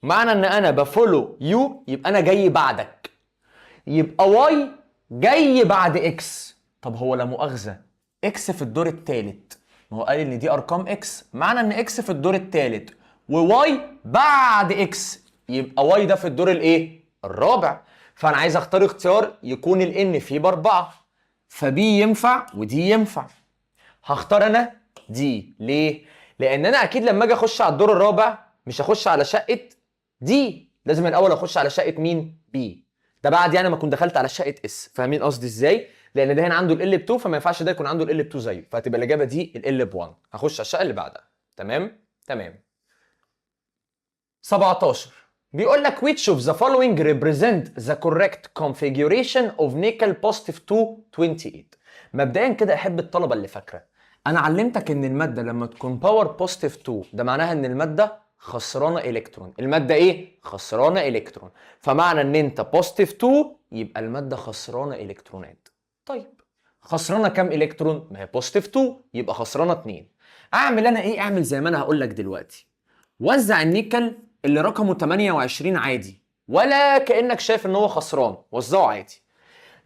معنى ان انا بفولو U يبقى انا جاي بعدك، يبقى Y جاي بعد X. طب هو لا مؤاخذة X في الدور الثالث، ما هو قال ان دي ارقام X، معنى ان X في الدور الثالث وY بعد X، يبقى Y ده في الدور الايه؟ الرابع. فانا عايز اختار اختيار يكون ال N فيه ب4، فبي ينفع ودي ينفع. هختار انا دي. ليه؟ لان انا اكيد لما اجي اخش على الدور الرابع مش هخش على شقه دي، لازم الاول اخش على شقه مين؟ بي. ده بعد يعني ما اكون دخلت على شقه اس. فاهمين قصدي ازاي؟ لان ده هنا عنده ال ب2، فما ينفعش ده يكون عنده ال ب2 زيه، فهتبقى الاجابه دي ال ب1. هخش على الشقه اللي بعدها. تمام. 17 بيقول لك which of the following represent the correct configuration of nickel positive 228. مبدئيا كده احب الطلبه اللي فاكره، انا علمتك ان الماده لما تكون باور بوزيتيف 2 ده معناها ان الماده خسرانه الكترون. الماده ايه؟ خسرانه الكترون. فمعنى ان انت بوزيتيف 2 يبقى الماده خسرانه الكترونات. طيب خسرانه كام الكترون؟ ما هي بوزيتيف 2 يبقى خسرانه 2. اعمل انا ايه؟ اعمل زي ما انا هقول لك دلوقتي. وزع النيكل اللي رقمه 28 عادي، ولا كانك شايف ان هو خسران، وزعه عادي.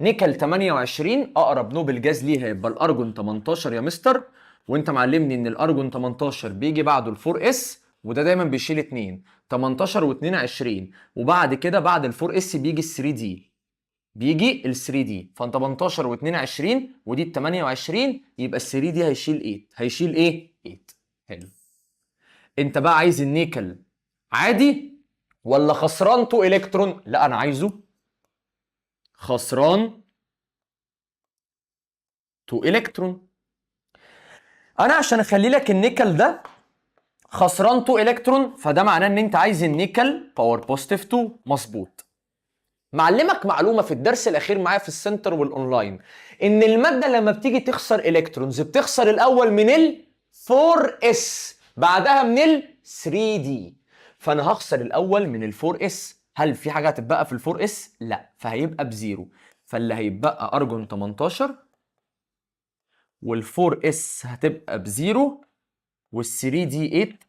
نيكل 28 اقرب نوبل جاز ليه هيبقى الارجون 18 يا مستر، وانت معلمني ان الارجون 18 بيجي بعده ال4 اس، وده دايما بيشيل 2. 18 و2 20، وبعد كده بعد ال4 اس بيجي ال3 دي، ف 18 و2 20 ودي ال 28، يبقى ال3 دي هيشيل ايه؟ 8. حلو. انت بقى عايز النيكل عادي ولا خسران 2 الكترون؟ لا انا عايزه خسران 2 الكترون. انا عشان اخلي لك النيكل ده خسران 2 الكترون، فده معناه ان انت عايز النيكل باور بوزيتيف 2. مظبوط. معلمك معلومه في الدرس الاخير معايا في السنتر والاونلاين، ان الماده لما بتيجي تخسر الكترونز بتخسر الاول من ال 4 اس، بعدها من ال 3 دي. فانا هخسر الاول من ال 4 اس. هل في حاجه هتتبقى في ال 4 اس؟ لا، فهيبقى بزيرو. فاللي هيتبقى ارجون 18 وال4 اس هتبقى بزيرو، وال3 دي 8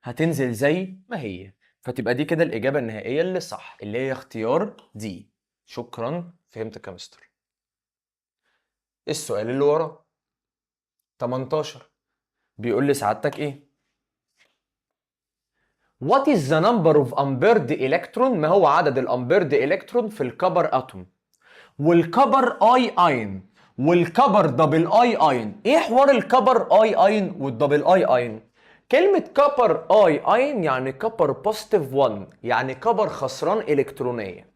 هتنزل زي ما هي. فتبقى دي كده الاجابه النهائيه اللي صح، اللي هي اختيار دي. شكرا، فهمتك يا مستر. السؤال اللي وراه 18 بيقول لي سعادتك ايه؟ What is the number of unpaired electron؟ ما هو عدد الامبيرد الكترون في الكبر اتوم والكبر اي اين والكبر دبل اي اين؟ ايه حوار الكبر اي اين والدبل اي اين؟ كلمة كبر اي اين يعني كبر بوزيتيف 1، يعني كبر خسران الكترونية.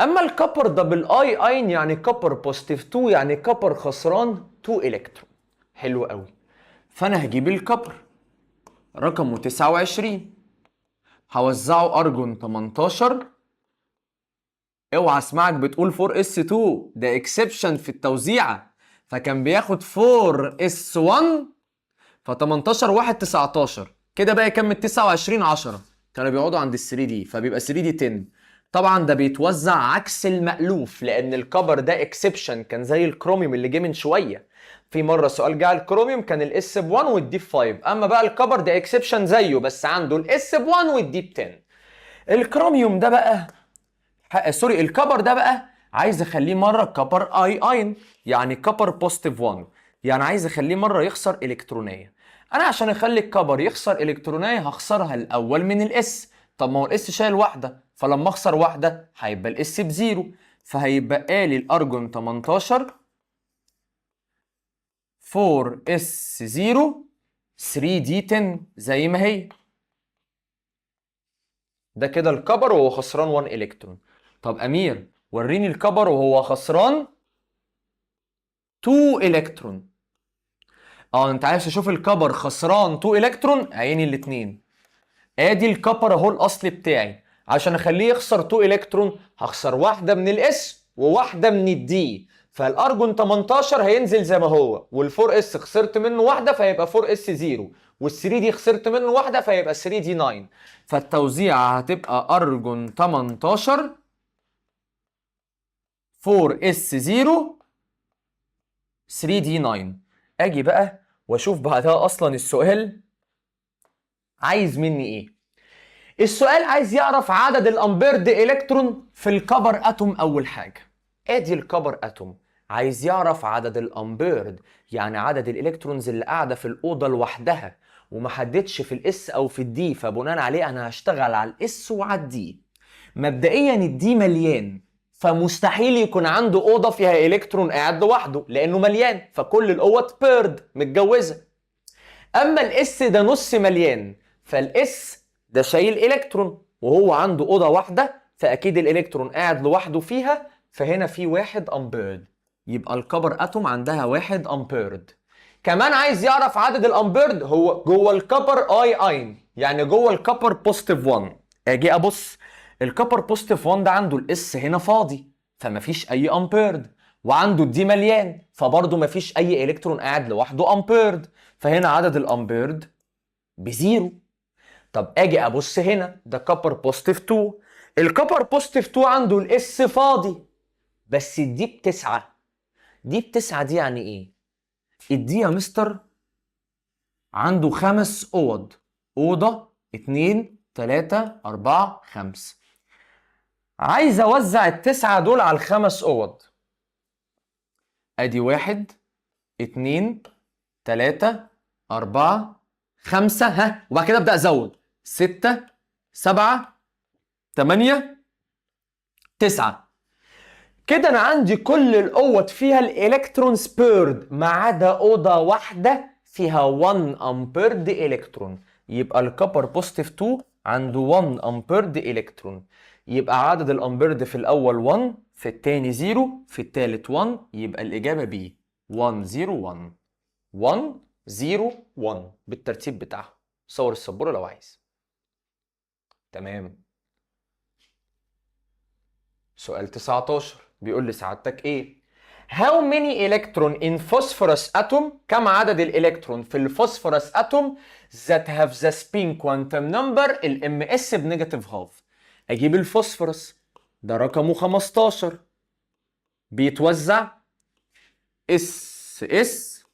اما الكبر دبل اي اين يعني كبر بوزيتيف 2، يعني كبر خسران 2 الكترون. حلو قوي. فانا هجيب الكبر رقمه 29، هوزعه ارجون 18. اوعى اسمعك بتقول 4 اس 2، ده اكسبشن في التوزيعه، فكان بياخد 4 اس 1. ف 18 1 19 كده بقى كام؟ 29 10. كانوا بيقعدوا عند ال 3 دي، فبيبقى 3 دي 10. طبعا ده بيتوزع عكس المألوف، لان الكبر ده اكسبشن، كان زي الكروميوم اللي جه من شويه. في مره سؤال جه على الكروميوم كان الاس ب1 والدي ب5، اما بقى الكبر ده اكسبشن زيه بس عنده الاس ب1 والدي ب10. الكروميوم ده بقى سوري الكبر ده بقى عايز اخليه مره كبر اي اين، يعني كبر بوزيتيف 1، يعني عايز اخليه مره يخسر الكترونيه. انا عشان اخلي الكبر يخسر الكترونيه هخسرها الاول من الاس. طب ما هو الاس شايل واحده، فلما اخسر واحده هيبقى الاس بزيرو، فهيبقى لي الارجون 18 4 اس 0 3 دي 10 زي ما هي. ده كده الكبر وهو خسران 1 الكترون. طب امير وريني الكبر وهو خسران 2 الكترون. انت عايز تشوف الكبر خسران 2 الكترون؟ عيني الاتنين. ادي الكبر اهو الاصلي بتاعي، عشان اخليه يخسر 2 الكترون هخسر واحده من الاس وواحده من الدي، فالارجون 18 هينزل زي ما هو، وال4 اس خسرت منه واحده فيبقى 4 اس 0، وال3 دي خسرت منه واحده فيبقى 3 دي 9. فالتوزيع هتبقى ارجون 18 4 اس 0 3 دي 9. اجي بقى واشوف بعدها اصلا السؤال عايز مني ايه. السؤال عايز يعرف عدد الامبيرد الكترون في الكبر اتوم. اول حاجه ادي الكبر اتوم، عايز يعرف عدد الامبيرد، يعني عدد الالكترونز اللي قاعده في الاوضه لوحدها، وما حددش في الاس او في الدي، فبناء عليه انا هشتغل على الاس وعلى الدي. مبدئيا الدي مليان، فمستحيل يكون عنده اوضه فيها الكترون قاعد لوحده لانه مليان، فكل الاوض بيرد متجوزه. اما الاس ده نص مليان، فالاس ده شايل الكترون وهو عنده اوضه واحده، فاكيد الالكترون قاعد لوحده فيها، فهنا في 1 امبيرد، يبقى الكبر اتوم عندها 1 امبيرد. كمان عايز يعرف عدد الامبيرد هو جوه الكبر اي اين، يعني جوه الكبر بوزيتيف 1. اجي ابص الكبر بوزيتيف 1 ده عنده الاس هنا فاضي فمفيش اي امبيرد، وعنده الدي مليان فبرضه مفيش اي الكترون قاعد لوحده امبيرد، فهنا عدد الامبيرد بزيرو. طب اجي ابص هنا ده كبر بوزيتيف 2، الكبر بوزيتيف 2 عنده الاس فاضي بس الدي بتسعة. دي بتسعة دي يعني ايه؟ الدي يا مستر عنده 5 اوض، اوضه 2 3 4 5. عايز اوزع التسعه دول على ال5 اوض. ادي 1 2 3 4 5، ها، وبعد كده ابدا ازود 6 7 8 9. كده انا عندي كل الاوض فيها الالكترونز بيرد ما عدا اوضه واحده فيها 1 امبيرد الكترون، يبقى الكبر بوزيتيف 2 عنده 1 امبيرد الكترون، يبقى عدد الامبيرد في الاول 1 في الثاني 0 في الثالث 1، يبقى الاجابه بي 1 0 1 1 0 1 بالترتيب بتاعهم. صور السبوره لو عايز. تمام. سؤال 19 بيقول لي سعادتك ايه؟ How many electron in phosphorus atom؟ كم عدد الالكترون في الفوسفورس اتوم that have the spin quantum number الام اس بنيجاتيف هاف. اجيب الفوسفورس ده رقمه 15، بيتوزع اس اس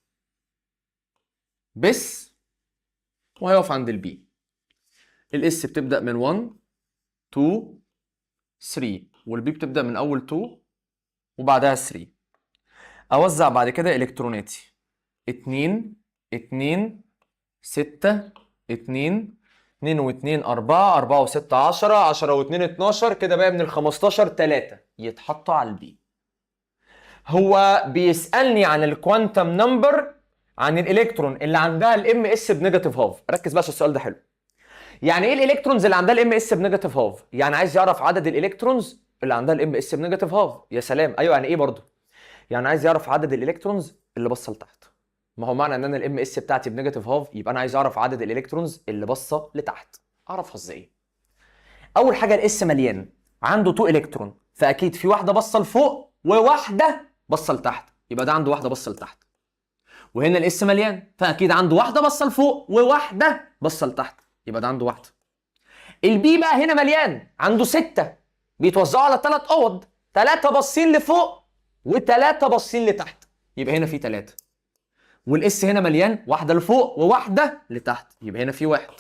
بس وهيقف عند البي. الاس بتبدا من 1 2 3 والبي بتبدا من اول 2 وبعدها 3. اوزع بعد كده الكتروناتي 2 2 6 2 2 و2 4 4 و6 10 10 و2 12، كده بقى من ال 15 3 يتحطوا على البي. هو بيسالني عن الكوانتم نمبر، عن الالكترون اللي عندها الام اس بنيجاتيف هاف. ركز بقى عشان السؤال ده حلو. يعني ايه الالكترونز اللي عندها الام اس بنيجاتيف هاف؟ يعني عايز يعرف عدد الالكترونز اللي عندها الام اس بنيجاتيف هاف. يا سلام، ايوه. يعني ايه برضه؟ يعني عايز يعرف عدد الالكترونز اللي باصه لتحت. ما هو معنى ان انا الام اس بتاعتي بنيجاتيف هاف يبقى انا عايز اعرف عدد الالكترونز اللي باصه لتحت. اعرفها ازاي؟ اول حاجه الاس مليان، عنده 2 الكترون، فاكيد في واحده باصه لفوق وواحده باصه لتحت، يبقى ده عنده واحده باصه لتحت. وهنا الاس مليان، فاكيد عنده واحده باصه لفوق وواحده باصه لتحت، يبقى ده عنده واحده. البي بقى هنا مليان، عنده 6 بيتوزعوا على 3 اوض، 3 باصين لفوق و3 باصين لتحت، يبقى هنا في 3. والاس هنا مليان، واحده لفوق وواحده لتحت، يبقى هنا في 1.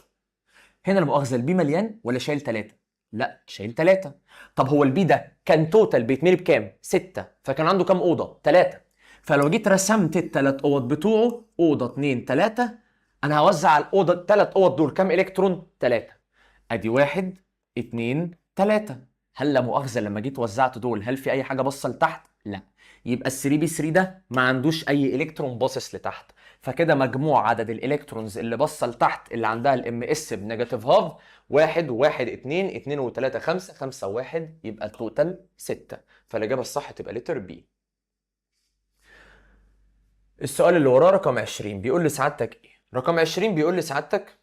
هنا المؤاخذه البي مليان ولا شايل 3؟ لا، شايل 3. طب هو البي ده كان توتال بيتملي بكام؟ 6، فكان عنده كام اوضه؟ 3. فلو جيت رسمت الثلاث اوض بتوعه، اوضه 2 3، انا هوزع على الاوضه الثلاث اوض دول كام الكترون؟ 3. ادي 1 2 3. هل لا مؤاخذه لما جيت وزعت دول هل في اي حاجه باصه لتحت؟ لا، يبقى ال 3 بي 3 ده ما عندوش اي الكترون باصص لتحت، فكده مجموع عدد الالكترونز اللي باصه لتحت اللي عندها الام اس بنيجاتيف هاف 1 و1 2 2 و3 5 5 و1 يبقى التوتال 6. فالاجابه الصح تبقى لتر بي. السؤال اللي وراه رقم 20 بيقول لسعادتك ايه؟ رقم 20 بيقول لسعادتك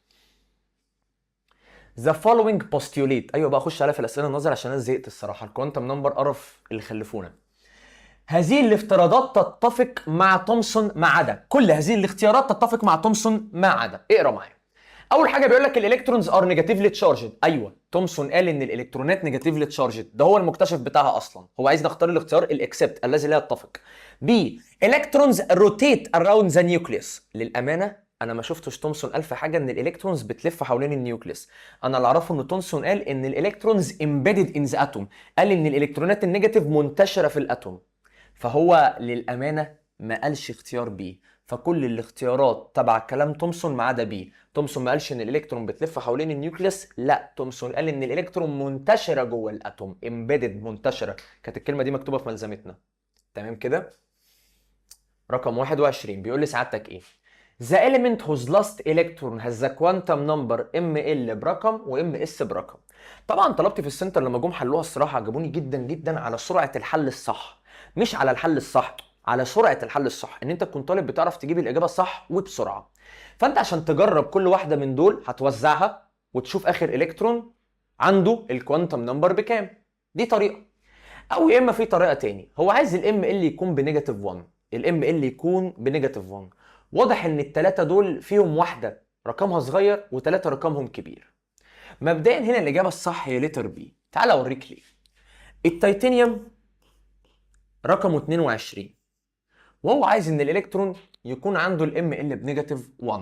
The following postulate. ايوه بقى اخش عليها في الاسئله النظري عشان انا زهقت الصراحه، الكوانتم نمبر قرف اللي خلفونا. هذه الافتراضات تتفق مع تومسون ما عدا. كل هذه الاختيارات تتفق مع تومسون ما عدا. اقرا معايا. اول حاجه بيقول لك الالكترونز ار نيجاتيفلي تشارجد. ايوه تومسون قال ان الالكترونات نيجاتيفلي تشارجد، ده هو المكتشف بتاعها اصلا. هو عايز نختار الاختيار الاكسبت الذي لا يتفق. بي الكترونز روتيت اراوند ذا نيوكليوس. للامانه انا ما شفتش تومسون قال في حاجه ان الالكترونز بتلف حوالين النيوكليوس. انا اللي اعرفه ان تومسون قال ان الالكترونز امبيدد ان ذا اتوم، قال ان الالكترونات النيجاتيف منتشره في الاتوم. فهو للامانه ما قالش اختيار بي، فكل الاختيارات تبع كلام تومسون ما عدا بي. تومسون ما قالش ان الالكترون بتلف حوالين النيوكليوس، لا تومسون قال ان الالكترون منتشره جوه الاتوم، امبيدد منتشره، كانت الكلمه دي مكتوبه في ملزمتنا. تمام كده؟ رقم 21 بيقول لي سعادتك ايه؟ The element whose last electron has the quantum number ml برقم و ms برقم. طبعا طلبتي في السنتر لما جم حلوها الصراحه عجبوني جدا جدا على سرعه الحل الصح، مش على الحل الصح، على سرعه الحل الصح، ان انت تكون طالب بتعرف تجيب الاجابه الصح وبسرعه. فانت عشان تجرب كل واحده من دول هتوزعها وتشوف اخر الكترون عنده الكوانتم نمبر بكام. دي طريقه. او يا اما في طريقه تاني، هو عايز الام ال يكون بنيجاتيف 1، الام ال يكون بنيجاتيف 1. واضح ان الثلاثه دول فيهم واحده رقمها صغير وثلاثه رقمهم كبير. مبدئيا هنا الاجابه الصح هي لتر بي. تعال اوريك ليه. التيتانيوم رقمه 22 وهو عايز ان الالكترون يكون عنده الام ال بنيجاتيف 1،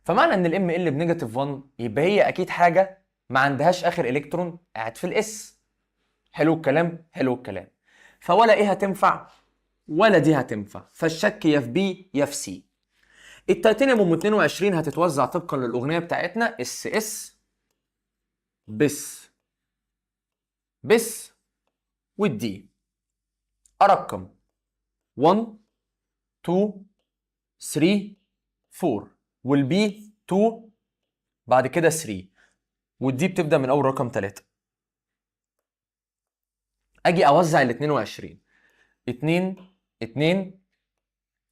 فمعنى ان الام ال بنيجاتيف 1 يبقى هي اكيد حاجه ما عندهاش اخر الكترون قاعد في الاس. حلو الكلام؟ حلو الكلام. فولا ايه هتنفع ولا دي هتنفع، فالشك يا في بي يا في سي. التيتانيوم ام 22 هتتوزع طبقا للاغنيه بتاعتنا اس اس بس بس والدي. ارقم 1 2 3 4 والبي 2 بعد كده 3 والدي بتبدا من اول رقم 3. اجي اوزع ال 22 2 2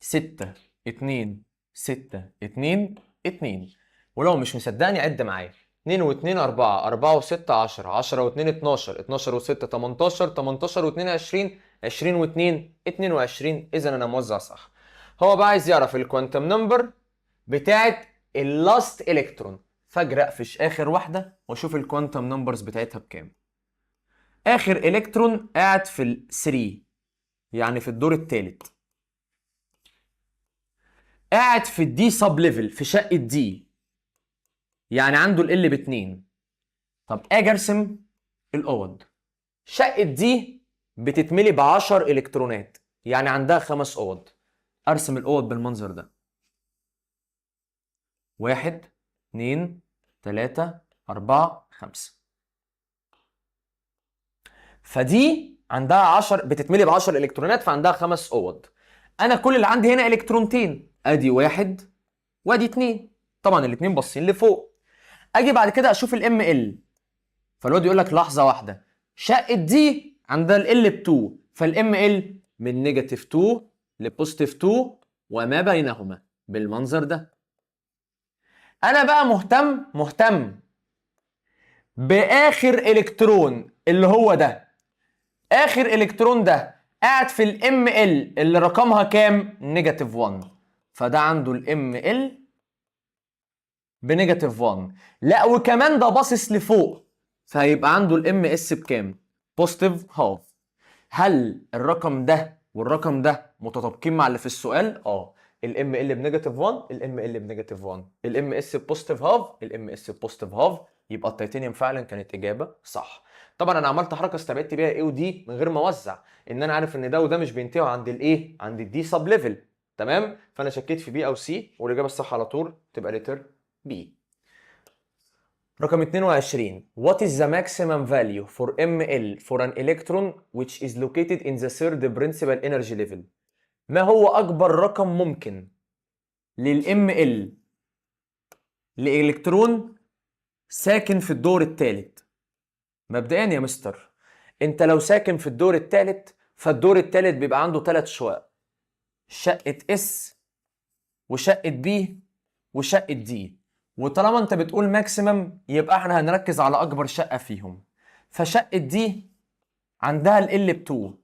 6 2 6 2 2. ولو مش مصدقني عد معايا. 2 و2 4 4 و6 10 10 و2 12 12 و6 18 18 و2 20 20 و2 22. اذا انا موزع صح. هو بقى عايز يعرف الكوانتم نمبر بتاعت اللاست الكترون، فاجري اقفش اخر واحده واشوف الكوانتم نمبرز بتاعتها بكام. اخر الكترون قاعد في ال 3 يعني في الدور الثالث، قاعد في الدي سب ليفل في شقه دي يعني عنده ال ب2. طب اجي ارسم الاوض. شقه دي بتتملي ب 10 الكترونات يعني عندها 5 اوض. ارسم الاوض بالمنظر ده 1 2 3 4 5. فدي عندها 10 بتتملي ب 10 الكترونات فعندها 5 اوض. انا كل اللي عندي هنا الكترونتين، ادي 1 وادي 2، طبعا الاثنين باصين لفوق. اجي بعد كده اشوف الام ال، فالواد يقول لك لحظه واحده شقه دي عندها ال ب 2، فالام ال من نيجاتيف 2 لبوزيتيف 2 وما بينهما بالمنظر ده. انا بقى مهتم باخر الكترون اللي هو ده. اخر الكترون ده قاعد في الام ال اللي رقمها كام؟ نيجاتيف 1، فده عنده الام ال بنيجاتيف 1. لا وكمان ده باصص لفوق فهيبقى عنده الام اس بكام؟ بوزيتيف هاف. هل الرقم ده والرقم ده متطابقين مع اللي في السؤال؟ الام ال بنيجاتيف 1 الام ال بنيجاتيف 1 الام اس بوزيتيف هاف الام اس بوزيتيف هاف. يبقى التيتانيوم فعلا كانت اجابه صح. طبعا انا عملت حركه استبعدت بيها ايه ودي من غير ما اوزع، ان انا عارف ان ده وده مش بينتهوا عند الايه؟ عند الدي سب ليفل. تمام؟ فانا شكيت في بي او سي والاجابه الصح على طول تبقى لتر بي. رقم 22. What is the maximum value for ml for an electron which is located in the third principal energy level؟ ما هو أكبر رقم ممكن للام ال لإلكترون ساكن في الدور الثالث. مبدئيا يا مستر، انت لو ساكن في الدور الثالث فالدور الثالث بيبقى عنده 3 شقق، شقة اس وشقة بي وشقة دي، وطالما انت بتقول ماكسيمم يبقى احنا هنركز على اكبر شقة فيهم. فشقة دي عندها ال ب2،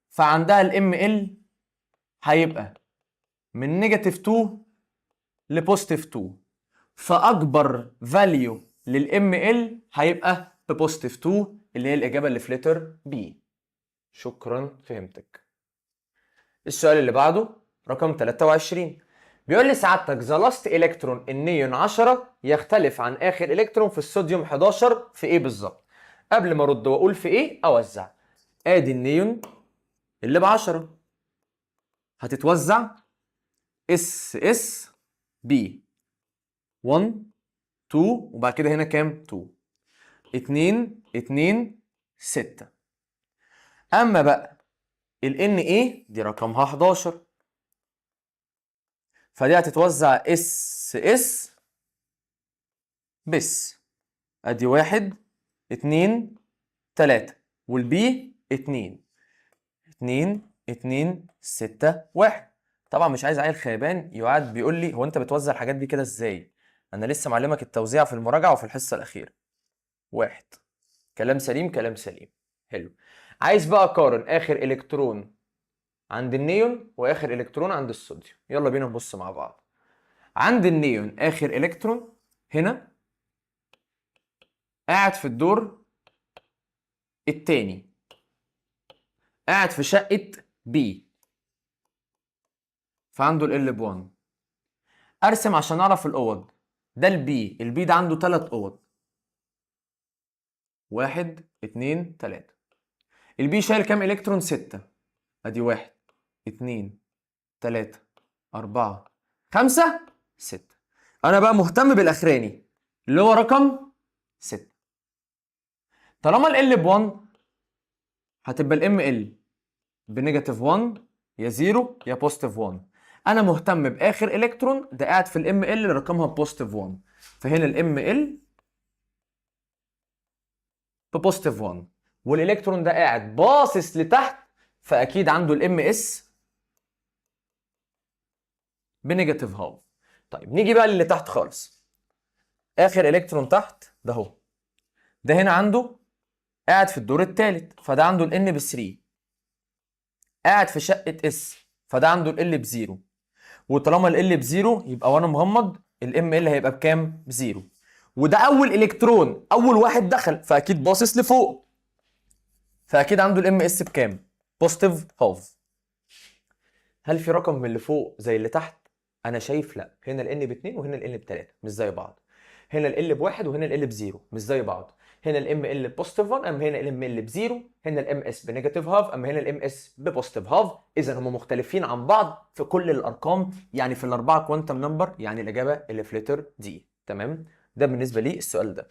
فعندها الام ال هيبقى من نيجاتيف 2 لبوزيتيف 2، فاكبر فاليو للام ال هيبقى ببوزيتيف 2 اللي هي الاجابه اللي في لتر بي. شكرا فهمتك. السؤال اللي بعده رقم 23 بيقول لي سعادتك ذا لاست الكترون النيون 10 يختلف عن اخر الكترون في الصوديوم 11 في ايه بالظبط؟ قبل ما ارد واقول في ايه اوزع. ادي النيون اللي ب 10 هتتوزع اس اس بي 1 2 وبعد كده هنا كام؟ 2 2 2 6. اما بقى ال Na دي رقمها 11 فدي هتتوزع اس اس بس. ادي 1 2 3 والبي 2 2 2 6 1. طبعا مش عايز عيل خيبان يقعد بيقول لي هو انت بتوزع الحاجات دي كده ازاي؟ انا لسه معلمك التوزيع في المراجعه وفي الحصه الاخيره. 1 كلام سليم كلام سليم. حلو. عايز بقى اقارن اخر الكترون عند النيون واخر الكترون عند الصوديوم. يلا بينا نبص مع بعض. عند النيون اخر الكترون هنا قاعد في الدور الثاني، قاعد في شقه بي، فعنده ال ب1. ارسم عشان اعرف الاوض. ده البي ده عنده 3 اوض، 1 2 3. البي شايل كام الكترون؟ 6. ادي 1 2 3 4 5 6. انا بقى مهتم بالاخراني اللي هو رقم 6. طالما ال ب1 هتبقى الام ال بنيجاتيف 1 يا 0 يا بوزيتيف 1. انا مهتم باخر الكترون ده قاعد في الام ال اللي رقمها بوزيتيف 1، فهنا الام ال ببوزيتيف 1 والالكترون ده قاعد باصص لتحت فاكيد عنده الام اس بنيجاتيف هاف. طيب نيجي بقى للي تحت خالص. اخر الكترون تحت ده اهو، ده هنا عنده قاعد في الدور الثالث فده عنده الان ب 3، قاعد في شقه اس فده عنده ال ب0، وطالما ال ب0 يبقى وانا مغمض الام ال هيبقى بكام؟ ب0. وده اول الكترون اول واحد دخل فاكيد باصص لفوق، فاكيد عنده الام اس بكام؟ بوزيتيف هاف. هل في رقم من اللي فوق زي اللي تحت؟ انا شايف لا. هنا ال ب2 وهنا ال ب3 مش زي بعض. هنا ال ب1 وهنا ال ب0 مش زي بعض. هنا الام ال بوزيتيف 1 اما هنا الام ال ب0. هنا الام اس بنيجاتيف هاف اما هنا الام اس ببوزيتيف هاف. اذا هم مختلفين عن بعض في كل الارقام، يعني في الاربعه كوانتم نمبر، يعني الاجابه اللي في لتر دي. تمام؟ ده بالنسبه لي السؤال ده.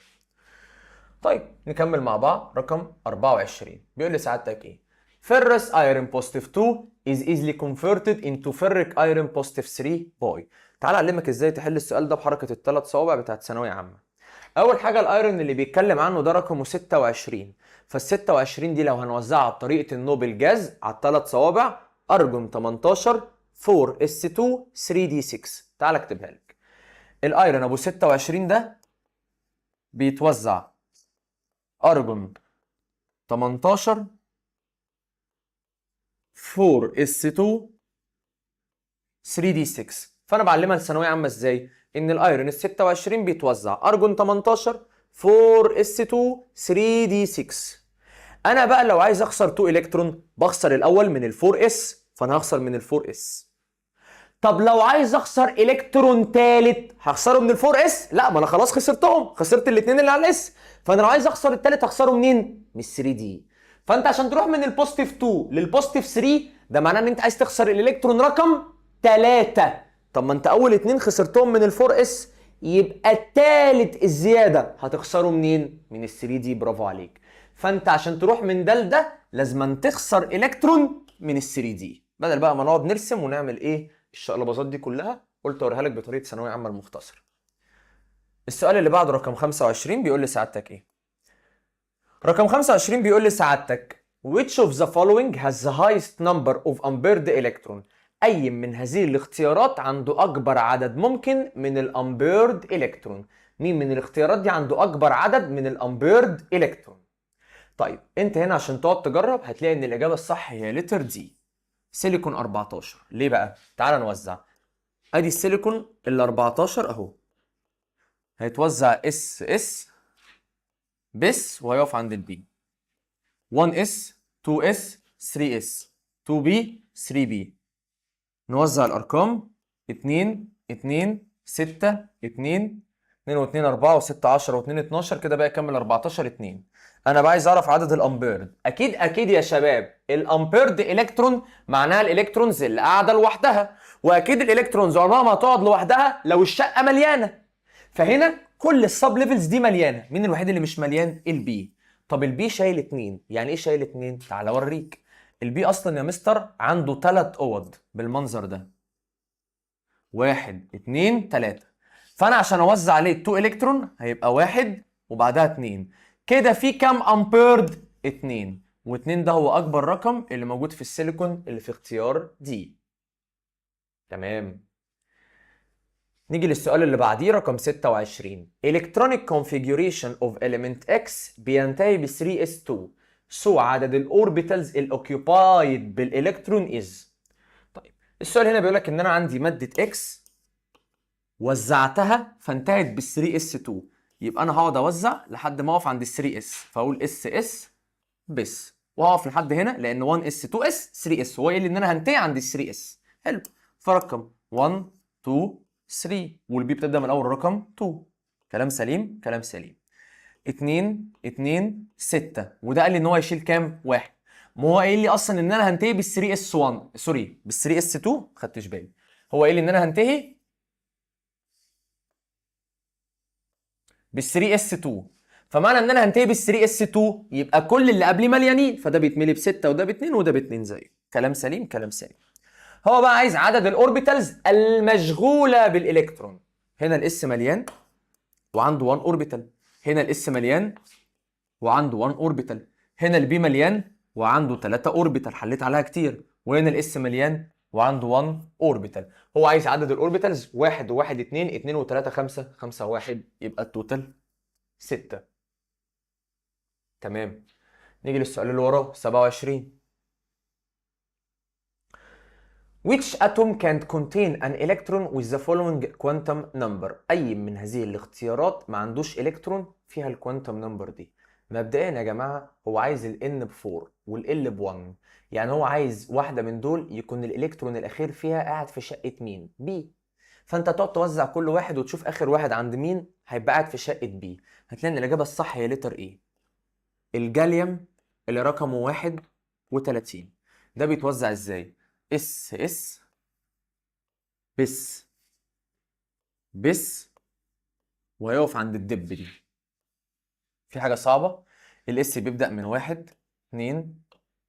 طيب نكمل مع بعض. رقم 24 بيقول لي سعادتك ايه؟ ferrous iron positive 2 is easily converted into ferric iron positive 3 by. تعال اعلمك ازاي تحل السؤال ده بحركه الثلاث صوابع بتاعت ثانويه عامه. اول حاجه الايرون اللي بيتكلم عنه ده رقمه 26، فال26 دي لو هنوزعها بطريقه النوبل جاز على الثلاث صوابع ارجون 18 4s2 3d6. تعال اكتبها لك. الايرون ابو 26 ده بيتوزع ارجون 18 4s2 3d6. فانا بعلمها للثانويه عامه ازاي؟ ان الايرون ال 26 بيتوزع ارجون 18 4s2 3d6. انا بقى لو عايز اخسر 2 الكترون بخسر الاول من ال 4s، فانا هخسر من ال 4s. طب لو عايز اخسر الكترون ثالث هخسره من ال 4s؟ لا، ما انا خلاص خسرتهم، خسرت الاثنين اللي على الاس، فانا لو عايز اخسر الثالث هخسره منين؟ من 3d. فانت عشان تروح من البوزيتيف 2 للبوزيتيف 3 ده معناه ان انت عايز تخسر الالكترون رقم 3. طب ما انت اول اتنين خسرتهم من ال 4s، يبقى الثالث الزياده هتخسره منين؟ من ال 3d. برافو عليك. فانت عشان تروح من ده لده لازم تخسر الكترون من ال 3d، بدل بقى ما نقعد نرسم ونعمل ايه الشقلباظات دي كلها. قلت اوريها لك بطريقه ثانويه عامه المختصر. السؤال اللي بعده رقم 25 بيقول لي سعادتك ايه؟ رقم 25 بيقول لي سعادتك which of the following has the highest number of unpaired electron؟ اي من هذه الاختيارات عنده اكبر عدد ممكن من الامبيرد الكترون؟ مين من الاختيارات دي عنده اكبر عدد من الامبيرد الكترون؟ طيب انت هنا عشان تقعد تجرب هتلاقي ان الاجابه الصح هي لتر دي، سيليكون 14. ليه بقى؟ تعال نوزع. ادي السيليكون ال 14 اهو، هيتوزع اس اس بس وهيقف عند البي. 1 اس 2 اس 3 اس 2 بي 3 بي. نوزع الارقام 2 2 6 2 2 و2 4 و6 10 و2 12 كده بقى يكمل 14 2. انا بقى عايز اعرف عدد الامبيرد. اكيد يا شباب الامبيرد الكترون معناها الالكترونز اللي قاعده لوحدها، واكيد الالكترونز عمرها ما هتقعد لوحدها لو الشقه مليانه. فهنا كل السب ليفلز دي مليانه، مين الوحيد اللي مش مليان؟ البي. طب البي شايل 2، يعني ايه شايل 2؟ تعال اوريك. البي اصلا يا مستر عنده 3 اوض بالمنظر ده، 1 2 3. فانا عشان اوزع عليه 2 الكترون هيبقى 1 وبعدها 2. كده في كام امبيرد؟ 2. و2 ده هو اكبر رقم اللي موجود في السيليكون اللي في اختيار دي. تمام. نيجي للسؤال اللي بعديه رقم 26. Electronic configuration of element X بينتهي ب 3s2. سو عدد الاوربيتالز الاوكيوبايد بالالكترون از. طيب السؤال هنا بيقول لك ان انا عندي ماده X وزعتها فانتهت بال 3s2، يبقى انا هقعد اوزع لحد ما اقف عند ال 3s، فاقول اس اس بس وهقف لحد هنا لان 1s 2s 3s، هو قايل لي ان انا هنتهي عند ال 3s. حلو. فرقم 1 2 3 والبي بتبدا من اول رقم 2. كلام سليم كلام سليم. 2 2 6 وده قال لي ان هو يشيل كام؟ 1. ما هو قايل لي اصلا ان انا هنتهي بال 3s1 سوري بال 3s2، خدتش بالي. هو قايل لي ان انا هنتهي بال 3s2، فمعنى ان انا هنتهي بال 3s2 يبقى كل اللي قبلي مليانين، فده بيتملي ب6 وده ب2 وده ب2 زيه. كلام سليم كلام سليم. هو بقى عايز عدد الاوربيتالز المشغوله بالالكترون. هنا الاس مليان وعنده 1 اوربيتال، هنا الاس مليان وعنده 1 اوربيتال، هنا البي مليان وعنده 3 اوربيتال، حليت عليها كتير، وهنا الاس مليان وعنده 1 اوربيتال. هو عايز عدد الاوربيتالز 1 و1 2 2 و3 5 5 1، يبقى التوتال 6. تمام. نيجي للسؤال اللي وراه 27. Which atom can't contain an electron with the following quantum number؟ أي من هذه الاختيارات ما عندوش إلكترون فيها الكوانتم نمبر دي؟ مبدئيا يا جماعة هو عايز ال N ب4 وال L ب1، يعني هو عايز واحدة من دول يكون الإلكترون الأخير فيها قاعد في شقة مين؟ B. فأنت تقعد توزع كل واحد وتشوف آخر واحد عند مين هيبقى قاعد في شقة B. هتلاقي إن الإجابة الصح هي لتر إيه؟ الجاليوم اللي رقمه 31. ده بيتوزع إزاي؟ اس اس بس وهيقف عند الدب دي. في حاجة صعبة؟ الاس بيبدأ من 1 2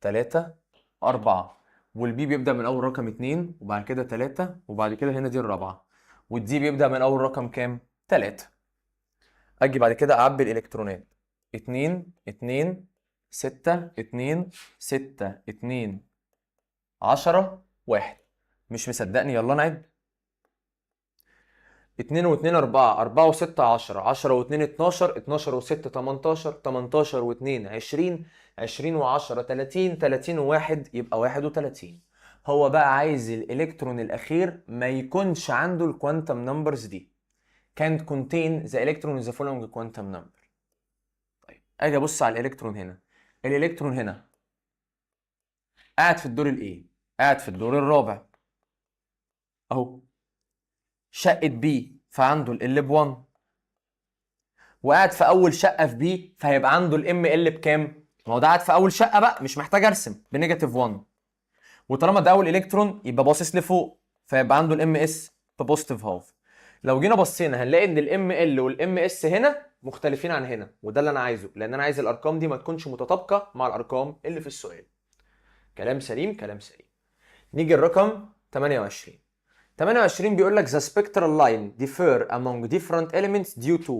3 4 والبي بيبدأ من أول رقم 2 وبعد كده 3 وبعد كده هنا دي الرابعة، والدي بيبدأ من أول رقم كام؟ 3. أجي بعد كده أعبي الإلكترونات 2 2 6 2 6 2 10 1. مش مصدقني؟ يلا نعد. 2 و2 4 4 و6 10 10 و2 12 12 و6 18 18 و2 20 20 و10 30 30 و1 يبقى 31. هو بقى عايز الالكترون الاخير ما يكونش عنده الكوانتم نمبرز دي. can't contain the electron with the following quantum number. طيب اجي ابص على الالكترون هنا. الالكترون هنا قاعد في الدور الايه؟ قاعد في الدور الرابع اهو، شقة بي فعنده ال ب1، وقاعد في اول شقه في بي فهيبقى عنده الام ال بكام؟ ما هو ده قاعد في اول شقه بقى مش محتاج ارسم بنيجاتيف 1، وطالما ده اول الكترون يبقى باصص لفوق فيبقى عنده الام اس ببوزيتيف هاف. لو جينا بصينا هنلاقي ان الام ال والام اس هنا مختلفين عن هنا، وده اللي انا عايزه لان انا عايز الارقام دي ما تكونش متطابقه مع الارقام اللي في السؤال. كلام سليم كلام سليم. نيجي الرقم 28. 28 بيقول لك the spectral line differ among different elements due to.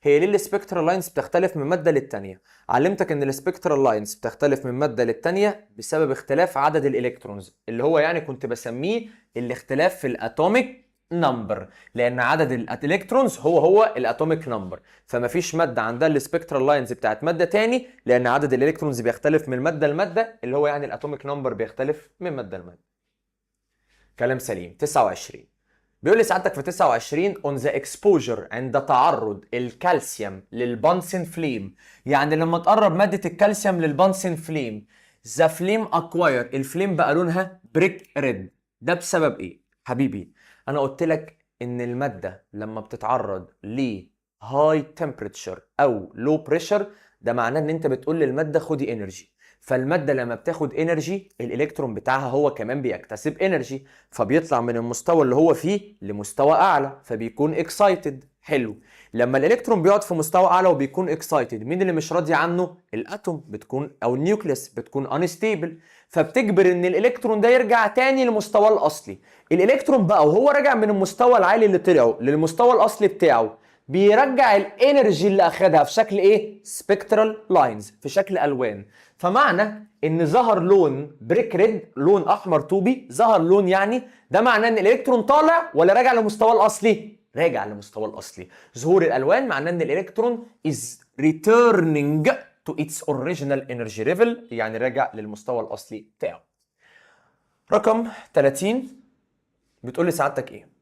هي ليه السبكترال لاينز بتختلف من ماده للتانيه؟ علمتك ان السبكترال لاينز بتختلف من ماده للتانيه بسبب اختلاف عدد الالكترونز، اللي هو يعني كنت بسميه الاختلاف في الاتوميك نمبر، لان عدد الالكترونز هو الاتوميك نمبر. فمفيش ماده عندها السبكترال لاينز بتاعت ماده تاني، لان عدد الالكترونز بيختلف من ماده لماده، اللي هو يعني الاتوميك نمبر بيختلف من ماده لماده. كلام سليم. 29 بيقول لي سعادتك في 29 on the exposure عند تعرض الكالسيوم للبانسين فليم، يعني لما تقرب مادة الكالسيوم للبانسين فليم the flame acquire، الفليم بقى لونها بريك ريد. ده بسبب ايه؟ حبيبي انا قلت لك ان المادة لما بتتعرض ل high temperature او low pressure، ده معناه ان انت بتقول للمادة خدي انرجي. فالمادة لما بتاخد انرجي الالكترون بتاعها هو كمان بيكتسب انرجي، فبيطلع من المستوى اللي هو فيه لمستوى اعلى، فبيكون اكسايتد. حلو. لما الالكترون بيقعد في مستوى اعلى وبيكون اكسايتد، مين اللي مش راضي عنه؟ الاتوم بتكون او النيوكليس بتكون انستيبل، فبتجبر ان الالكترون ده يرجع تاني لمستواه الاصلي. الالكترون بقى وهو راجع من المستوى العالي اللي طلعه للمستوى الاصلي بتاعه، بيرجع الانرجي اللي اخدها في شكل ايه؟ سبكترال لاينز، في شكل الوان. فمعنى ان ظهر لون بريك ريد، لون احمر طوبي، ظهر لون يعني ده معناه ان الالكترون طالع ولا راجع لمستواه الاصلي؟ راجع لمستواه الاصلي. ظهور الالوان معناه ان الالكترون is returning to its original energy level، يعني راجع للمستوى الاصلي بتاعه. رقم 30 بتقول لي سعادتك ايه؟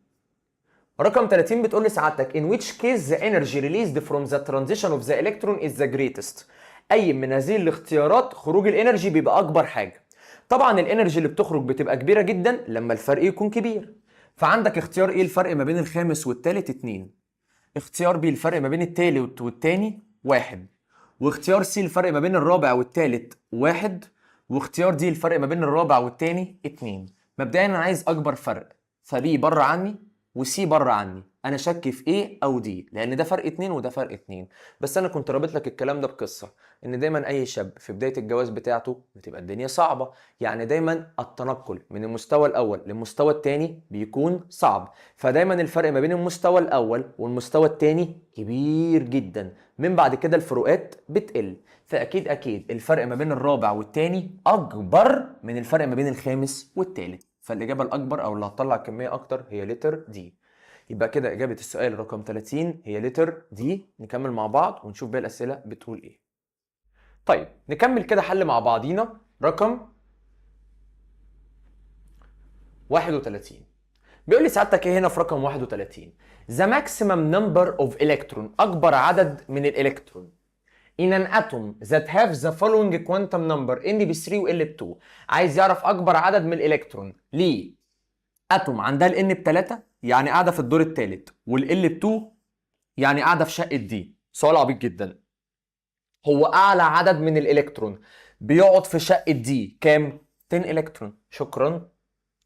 رقم 30 بتقول لي سعادتك in which case the energy released from the transition of the electron is the greatest. اي من هذه الاختيارات خروج الانرجي بيبقى اكبر حاجه. طبعا الانرجي اللي بتخرج بتبقى كبيره جدا لما الفرق يكون كبير. فعندك اختيار ايه الفرق ما بين الخامس والثالث؟ 2. اختيار بي الفرق ما بين الثالث والثاني 1. واختيار سي الفرق ما بين الرابع والثالث 1. واختيار دي الفرق ما بين الرابع والثاني 2. مبدئيا انا عايز اكبر فرق، فبي بره عني وسي بره عني. انا شك في ايه او دي، لان ده فرق 2 وده فرق 2. بس انا كنت رابط لك الكلام ده بقصه، ان دايما اي شاب في بدايه الجواز بتاعته بتبقى الدنيا صعبه، يعني دايما التنقل من المستوى الاول للمستوى الثاني بيكون صعب، فدايما الفرق ما بين المستوى الاول والمستوى الثاني كبير جدا. من بعد كده الفروقات بتقل، فاكيد الفرق ما بين الرابع والثاني اكبر من الفرق ما بين الخامس والثالث. فالاجابه الاكبر او اللي هتطلع كميه اكتر هي لتر دي. يبقى كده اجابه السؤال رقم 30 هي لتر دي. نكمل مع بعض ونشوف باقي الاسئله بتقول ايه. طيب نكمل كده حل مع بعضينا. رقم 31 بيقول لي سعادتك ايه هنا في رقم 31؟ The maximum number of electron، اكبر عدد من الالكترون in an atom that have the following quantum number N+3 و L+2. عايز يعرف اكبر عدد من الالكترون ليه اتوم عندها ال N ب3 يعني قاعده في الدور الثالث، وال L+2 يعني قاعده في شقه دي. سؤال عبيط جدا. هو اعلى عدد من الالكترون بيقعد في شقه دي كام؟ 10 الكترون. شكرا.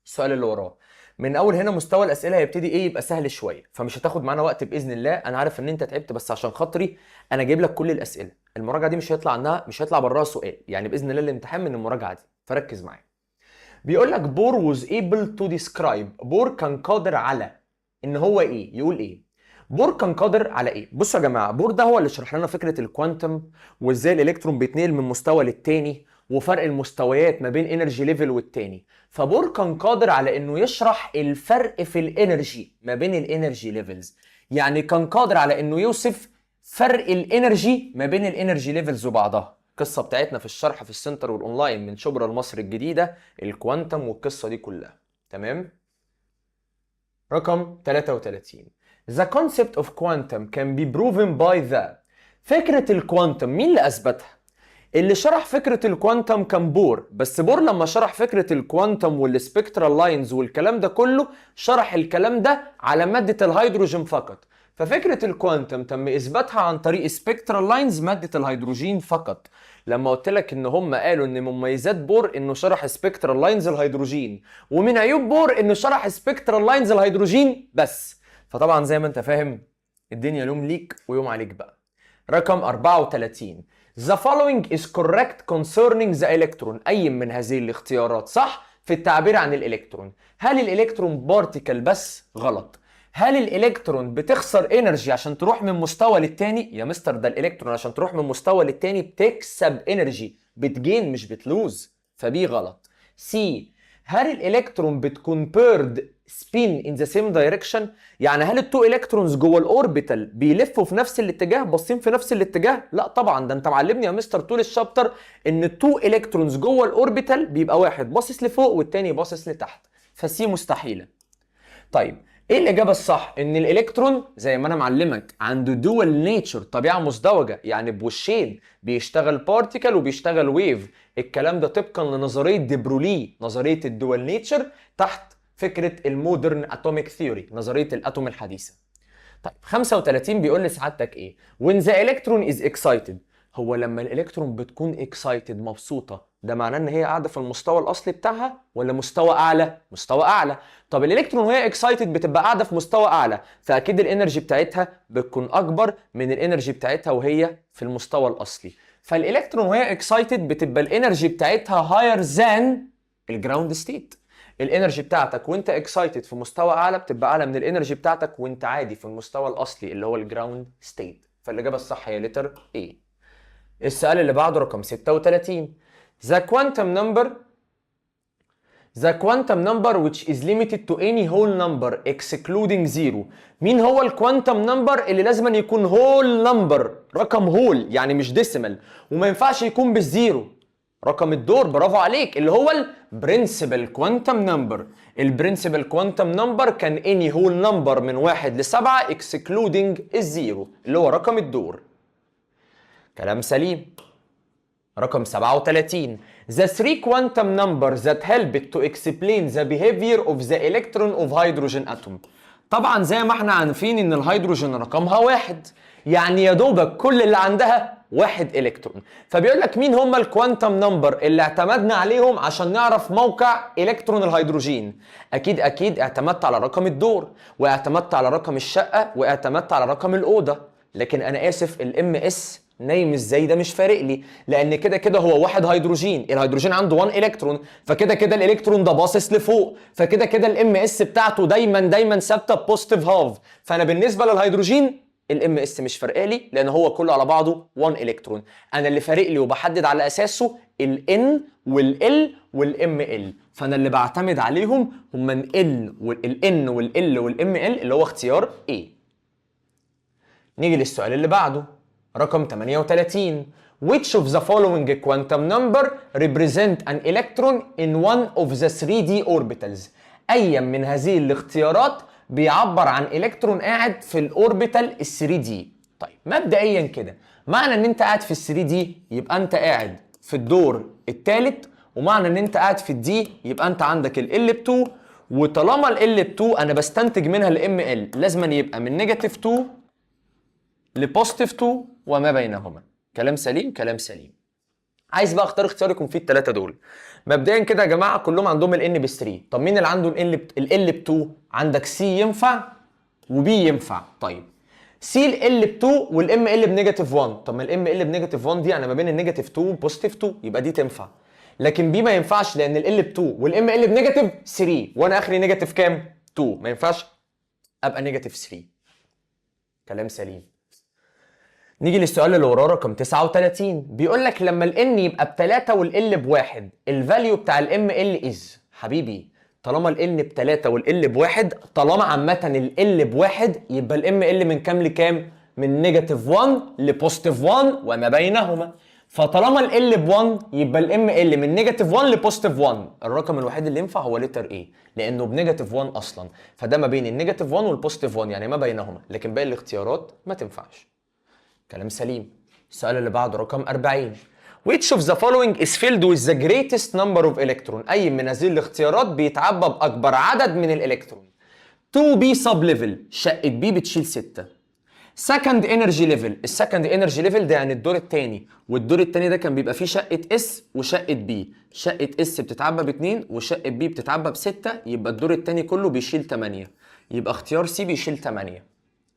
السؤال اللي وراه من اول هنا مستوى الاسئله هيبتدي ايه؟ يبقى سهل شويه، فمش هتاخد معانا وقت باذن الله. انا عارف ان انت تعبت، بس عشان خاطري انا جايب لك كل الاسئله. المراجعه دي مش هيطلع براها سؤال، يعني باذن الله الامتحان من المراجعه دي، فركز معايا. بيقول لك بور was able to describe، بور كان قادر على ان هو ايه؟ يقول ايه؟ بور كان قادر على ايه؟ بصوا يا جماعه، بور ده هو اللي شرح لنا فكره الكوانتم، وازاي الالكترون بيتنقل من مستوى للتاني، وفرق المستويات ما بين انرجي ليفل والتاني. فبور كان قادر على انه يشرح الفرق في الانرجي ما بين الانرجي ليفلز، يعني كان قادر على انه يوصف فرق الانرجي ما بين الانرجي ليفلز وبعضها. القصه بتاعتنا في الشرح في السنتر والاونلاين من شبرا لمصر الجديده، الكوانتم والقصه دي كلها. تمام. رقم 33 The concept of quantum can be proven by the. فكره الكوانتم مين اللي اثبتها؟ اللي شرح فكره الكوانتم كان بور، بس بور لما شرح فكره الكوانتم والسبكترال لاينز والكلام ده كله شرح الكلام ده على ماده الهيدروجين فقط. ففكره الكوانتم تم اثباتها عن طريق سبكترال لاينز ماده الهيدروجين فقط. لما قلت لك ان هم قالوا ان مميزات بور انه شرح سبكترال لاينز الهيدروجين، ومن عيوب بور انه شرح سبكترال لاينز الهيدروجين بس. فطبعا زي ما انت فاهم الدنيا يوم ليك ويوم عليك بقى. رقم 34 The following is correct concerning the electron. أي من هذه الاختيارات صح في التعبير عن الالكترون. هل الالكترون بارتيكل بس؟ غلط. هل الالكترون بتخسر انرجي عشان تروح من مستوى للتاني؟ يا مستر ده الالكترون عشان تروح من مستوى للتاني بتكسب انرجي، بتجين مش بتلوز، فبي غلط. سي، هل الالكترون بتكونبيرد سبين ان ذا سيم دايركشن؟ يعني هل التو الكترونز جوه الاوربيتال بيلفوا في نفس الاتجاه، باصين في نفس الاتجاه؟ لا طبعا، ده انت معلمني يا مستر طول الشابتر ان التو الكترونز جوه الاوربيتال بيبقى واحد باصص لفوق والتاني باصص لتحت، فسي مستحيله. طيب ايه الاجابه الصح؟ ان الالكترون زي ما انا معلمك عنده دوال نيتشر، طبيعه مزدوجه، يعني بوشين، بيشتغل بارتيكل وبيشتغل ويف. الكلام ده طبقا لنظريه دي برولي، نظريه الدوال نيتشر تحت فكره المودرن اتوميك ثيوري، نظريه الاتوم الحديثه. طيب 35 بيقول لسعادتك ايه؟ when the electron is excited. هو لما الالكترون بتكون اكسايتد مبسوطه، ده معناه ان هي قاعده في المستوى الاصلي بتاعها ولا مستوى اعلى؟ مستوى اعلى. طب الالكترون وهي اكسايتد بتبقى قاعده في مستوى اعلى، فاكيد الانرجي بتاعتها بتكون اكبر من الانرجي بتاعتها وهي في المستوى الاصلي. فالالكترون وهي اكسايتد بتبقى الانرجي بتاعتها هاير ذان الجراوند ستيت. الانرجي بتاعتك وانت اكسايتد في مستوى اعلى بتبقى اعلى من الانرجي بتاعتك وانت عادي في المستوى الاصلي اللي هو الجراوند ستيت. فالاجابه الصح هي لتر A. السؤال اللي بعده رقم 36. The quantum number which is limited to any whole number excluding zero. مين هو الكوانتم نمبر اللي لازم يكون whole number، رقم هول يعني مش ديسيمال، وما ينفعش يكون بالزيرو؟ رقم الدور، برافو عليك، اللي هو البرنسبل كوانتم نمبر. البرنسبل كوانتم نمبر كان اني هول نمبر من 1 ل 7 اكسكلودنج الزيرو اللي هو رقم الدور. كلام سليم. رقم 37. The three quantum numbers that help to explain the behavior of the electron of hydrogen atom. طبعا زي ما احنا عارفين ان الهيدروجين رقمها 1، يعني يا دوبك كل اللي عندها 1 الكترون. فبيقول لك مين هم الكوانتم نمبر اللي اعتمدنا عليهم عشان نعرف موقع الكترون الهيدروجين؟ اكيد اعتمدت على رقم الدور، واعتمدت على رقم الشقه، واعتمدت على رقم الاوضه. لكن انا اسف، الام اس نايم ازاي ده مش فارق لي، لان كده كده هو واحد هيدروجين، الهيدروجين عنده 1 الكترون، فكده كده الالكترون ده باصص لفوق، فكده كده الام اس بتاعته دايما ثابته بوزيتيف هاف. فانا بالنسبه للهيدروجين الام اس مش فارقه لي، لان هو كله على بعضه 1 الكترون. انا اللي فارق لي وبحدد على اساسه الان والال والام ال، فانا اللي بعتمد عليهم هم ال والان والال والام ال اللي هو اختيار A. نيجي للسؤال اللي بعده رقم 38. Which of the following quantum number represent an electron in one of the 3D orbitals؟ أي من هذه الاختيارات بيعبر عن إلكترون قاعد في الأوربيتال ال 3D؟ طيب مبدئيا كده، معنى إن أنت قاعد في ال 3D يبقى أنت قاعد في الدور الثالث، ومعنى إن أنت قاعد في الدي يبقى أنت عندك ال L2، وطالما ال L2 أنا بستنتج منها ال ML لازم يبقى من نيجاتيف 2 لبوزيتيف 2 وما بينهما. كلام سليم، كلام سليم. عايز بقى اختار اختيار يكون فيه الثلاثه دول. مبدئيا كده يا جماعه كلهم عندهم ال ب 3، طب مين اللي عنده ال ب 2؟ عندك سي ينفع وبي ينفع. طيب سي ال ب 2 والام ال بنيجاتيف 1، طب ما الام ال بنيجاتيف 1 دي انا ما بين النيجاتيف 2 وبوزيتيف 2، يبقى دي تنفع. لكن بي ما ينفعش لان ال ب 2 والام ال بنيجاتيف 3 وانا اخري نيجاتيف كام؟ 2، ما ينفعش ابقى نيجاتيف 3. كلام سليم. نيجي للسؤال اللي وراه رقم 39. بيقول لك لما الان يبقى ب3 والال ب1 الفاليو بتاع الام ال از. حبيبي طالما الان ب3 والال ب1، طالما عامه ال ب1 يبقى الام ال من كام لكام؟ من نيجاتيف 1 لبوزيتيف 1 وما بينهما. فطالما ال ب1 يبقى الام ال من نيجاتيف 1 لبوزيتيف 1. الرقم الوحيد اللي ينفع هو لتر A لانه بنيجاتيف 1 اصلا، فده ما بين النيجاتيف 1 والبوزيتيف 1 يعني ما بينهما، لكن باقي الاختيارات ما تنفعش. كلام سليم. السؤال اللي بعده رقم 40. Which of the following is filled with the greatest number of electron؟ أي من هذه الاختيارات بيتعبى بأكبر عدد من الإلكترون؟ 2B sub level، شقة B بتشيل 6. Second energy level، السكند energy level ده يعني الدور الثاني، والدور الثاني ده كان بيبقى فيه شقة S وشقة B. شقة S بتتعبى ب2 وشقة B بتتعبى ب6، يبقى الدور الثاني كله بيشيل 8، يبقى اختيار C بيشيل 8.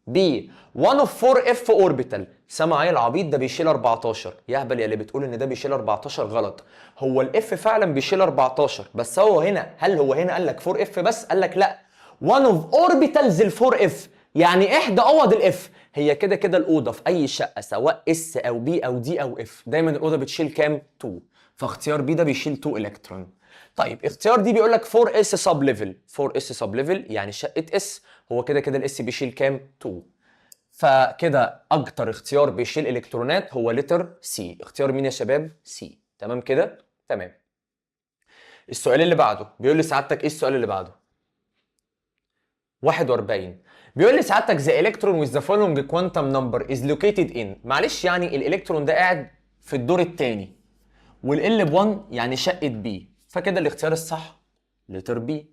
بي 1 of 4 f orbital. سامع ايه العبيط ده بيشيل 14؟ يهبل يا اللي بتقول ان ده بيشيل 14 غلط. هو الاف فعلا بيشيل 14، بس هو هنا هل هو هنا قال لك 4 اف بس؟ قال لك لا 1 of orbitals ال 4 اف، يعني احدى اوض الاف. هي كده كده الاوضه في اي شقه سواء اس او بي او دي او اف دايما الاوضه بتشيل كام؟ 2. فاختيار بي ده بيشيل 2 الكترون. طيب اختيار دي بيقول لك 4 اس سب ليفل. 4 اس سب ليفل يعني شقه اس، هو كده كده الاس بيشيل كام؟ 2. فكده اكتر اختيار بيشيل الكترونات هو لتر سي. اختيار مين يا شباب؟ سي. تمام كده؟ تمام. السؤال اللي بعده بيقول لي سعادتك ايه السؤال اللي بعده؟ 41 بيقول لي سعادتك the electron with the following quantum number is located in. معلش يعني الالكترون ده قاعد في الدور الثاني والال ب 1 يعني شقه بي، فكده الاختيار الصح لتر بي.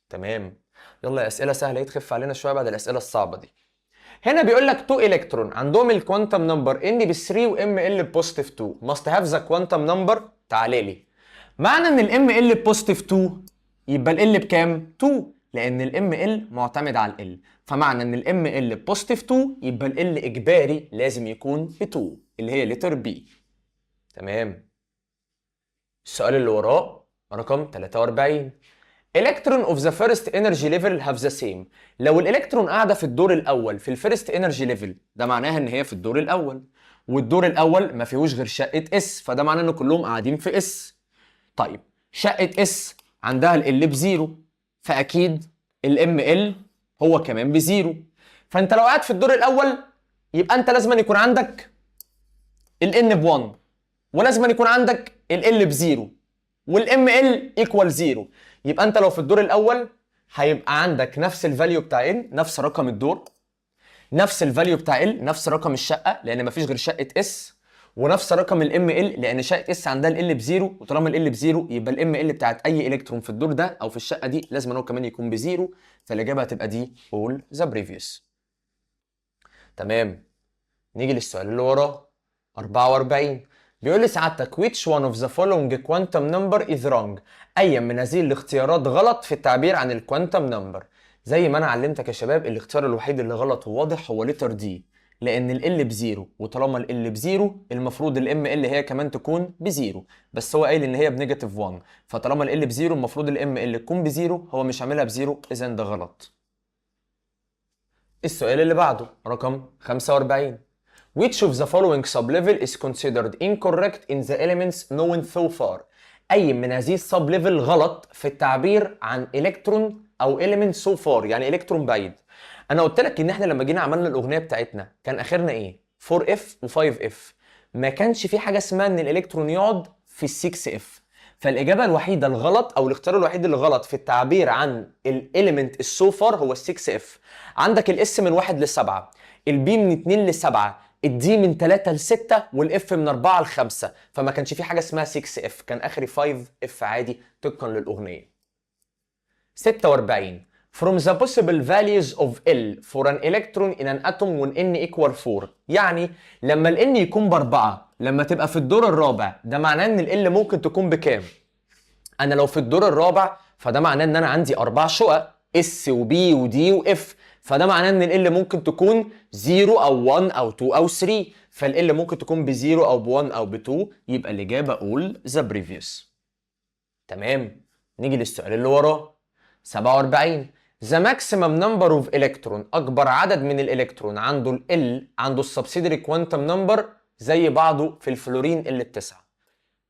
تمام. يلا يا اسئله سهله يتخف علينا شويه بعد الاسئله الصعبه دي. هنا بيقول لك 2 الكترون عندهم الكوانتم نمبر ان ب 3 وام ال بوزيتيف 2 must have the quantum number. تعالى لي. معنى ان الام ال بوزيتيف 2 يبقى ال بكام؟ 2، لان الام ال معتمد على ال، فمعنى ان الام ال بوزيتيف 2 يبقى ال اجباري لازم يكون ب 2 اللي هي لتر بي. تمام. السؤال اللي وراه رقم 43 electron of the first energy level have the same. لو الالكترون قاعده في الدور الاول في الفيرست انرجي ليفل ده معناها ان هي في الدور الاول، والدور الاول ما فيهوش غير شقه اس، فده معناه ان كلهم قاعدين في اس. طيب شقه اس عندها ال بزيرو، فاكيد الام ال هو كمان بزيرو. فانت لو قاعد في الدور الاول يبقى انت لازم يكون عندك الان ب 1 ولازم يكون عندك ال بزيرو والام ال ايكوال زيرو. يبقى انت لو في الدور الاول هيبقى عندك نفس الفاليو بتاع ان، نفس رقم الدور، نفس الفاليو بتاع ال، نفس رقم الشقه لان مفيش غير شقه اس، ونفس رقم الام ال لان شقه اس عندها ال بزيرو، وطالما ال بزيرو يبقى الام ال بتاعت اي الكترون في الدور ده او في الشقه دي لازم هو كمان يكون بزيرو، فالاجابه هتبقى دي all the previous. تمام. نيجي للسؤال اللي وراه 44 بيقول لي سعادتك which one of the following quantum number is wrong. اي من هذه الاختيارات غلط في التعبير عن الكوانتم نمبر. زي ما انا علمتك يا شباب الاختيار الوحيد اللي غلط وواضح هو لتر دي، لان ال بزيرو، وطالما ال بزيرو المفروض الام ال هي كمان تكون بزيرو، بس هو قايل ان هي بنيجاتيف 1، فطالما ال بزيرو المفروض الام ال تكون بزيرو، هو مش عاملها بزيرو اذا ده غلط. السؤال اللي بعده رقم 45 Which of the following sublevel is considered incorrect in the elements known so far. أي من هذه السب-level غلط في التعبير عن إلكترون أو element so far، يعني إلكترون بعيد. أنا قلت لك إن إحنا لما جينا عملنا الأغنية بتاعتنا كان آخرنا إيه؟ 4F و 5F. ما كانش في حاجة اسمها إن الإلكترون يقعد في 6F. فالإجابة الوحيدة الغلط أو الاختيار الوحيد اللي غلط في التعبير عن الإليمنت السو فار هو 6F. عندك الإس من 1 ل7، البي من 2 ل7، الدي من 3 ل6، والاف من 4 ل5، فما كانش في حاجه اسمها 6F، كان اخري 5F عادي طبقا للاغنيه. 46 From the possible values of L for an electron in an atom when N equal 4. يعني لما ال N يكون ب4 لما تبقى في الدور الرابع ده معناه ان ال L ممكن تكون بكام؟ انا لو في الدور الرابع فده معناه ان انا عندي 4 شقق S و B و D و F، فده معناه ان ال L ممكن تكون 0 او 1 او 2 او 3، فال L ممكن تكون ب0 او ب1 او ب2، يبقى الاجابه all the previous. تمام. نيجي للسؤال اللي وراه 47 The maximum number of electron. أكبر عدد من الإلكترون عنده ال L عنده السبسيدري كوانتم نمبر زي بعضه في الفلورين اللي ب9.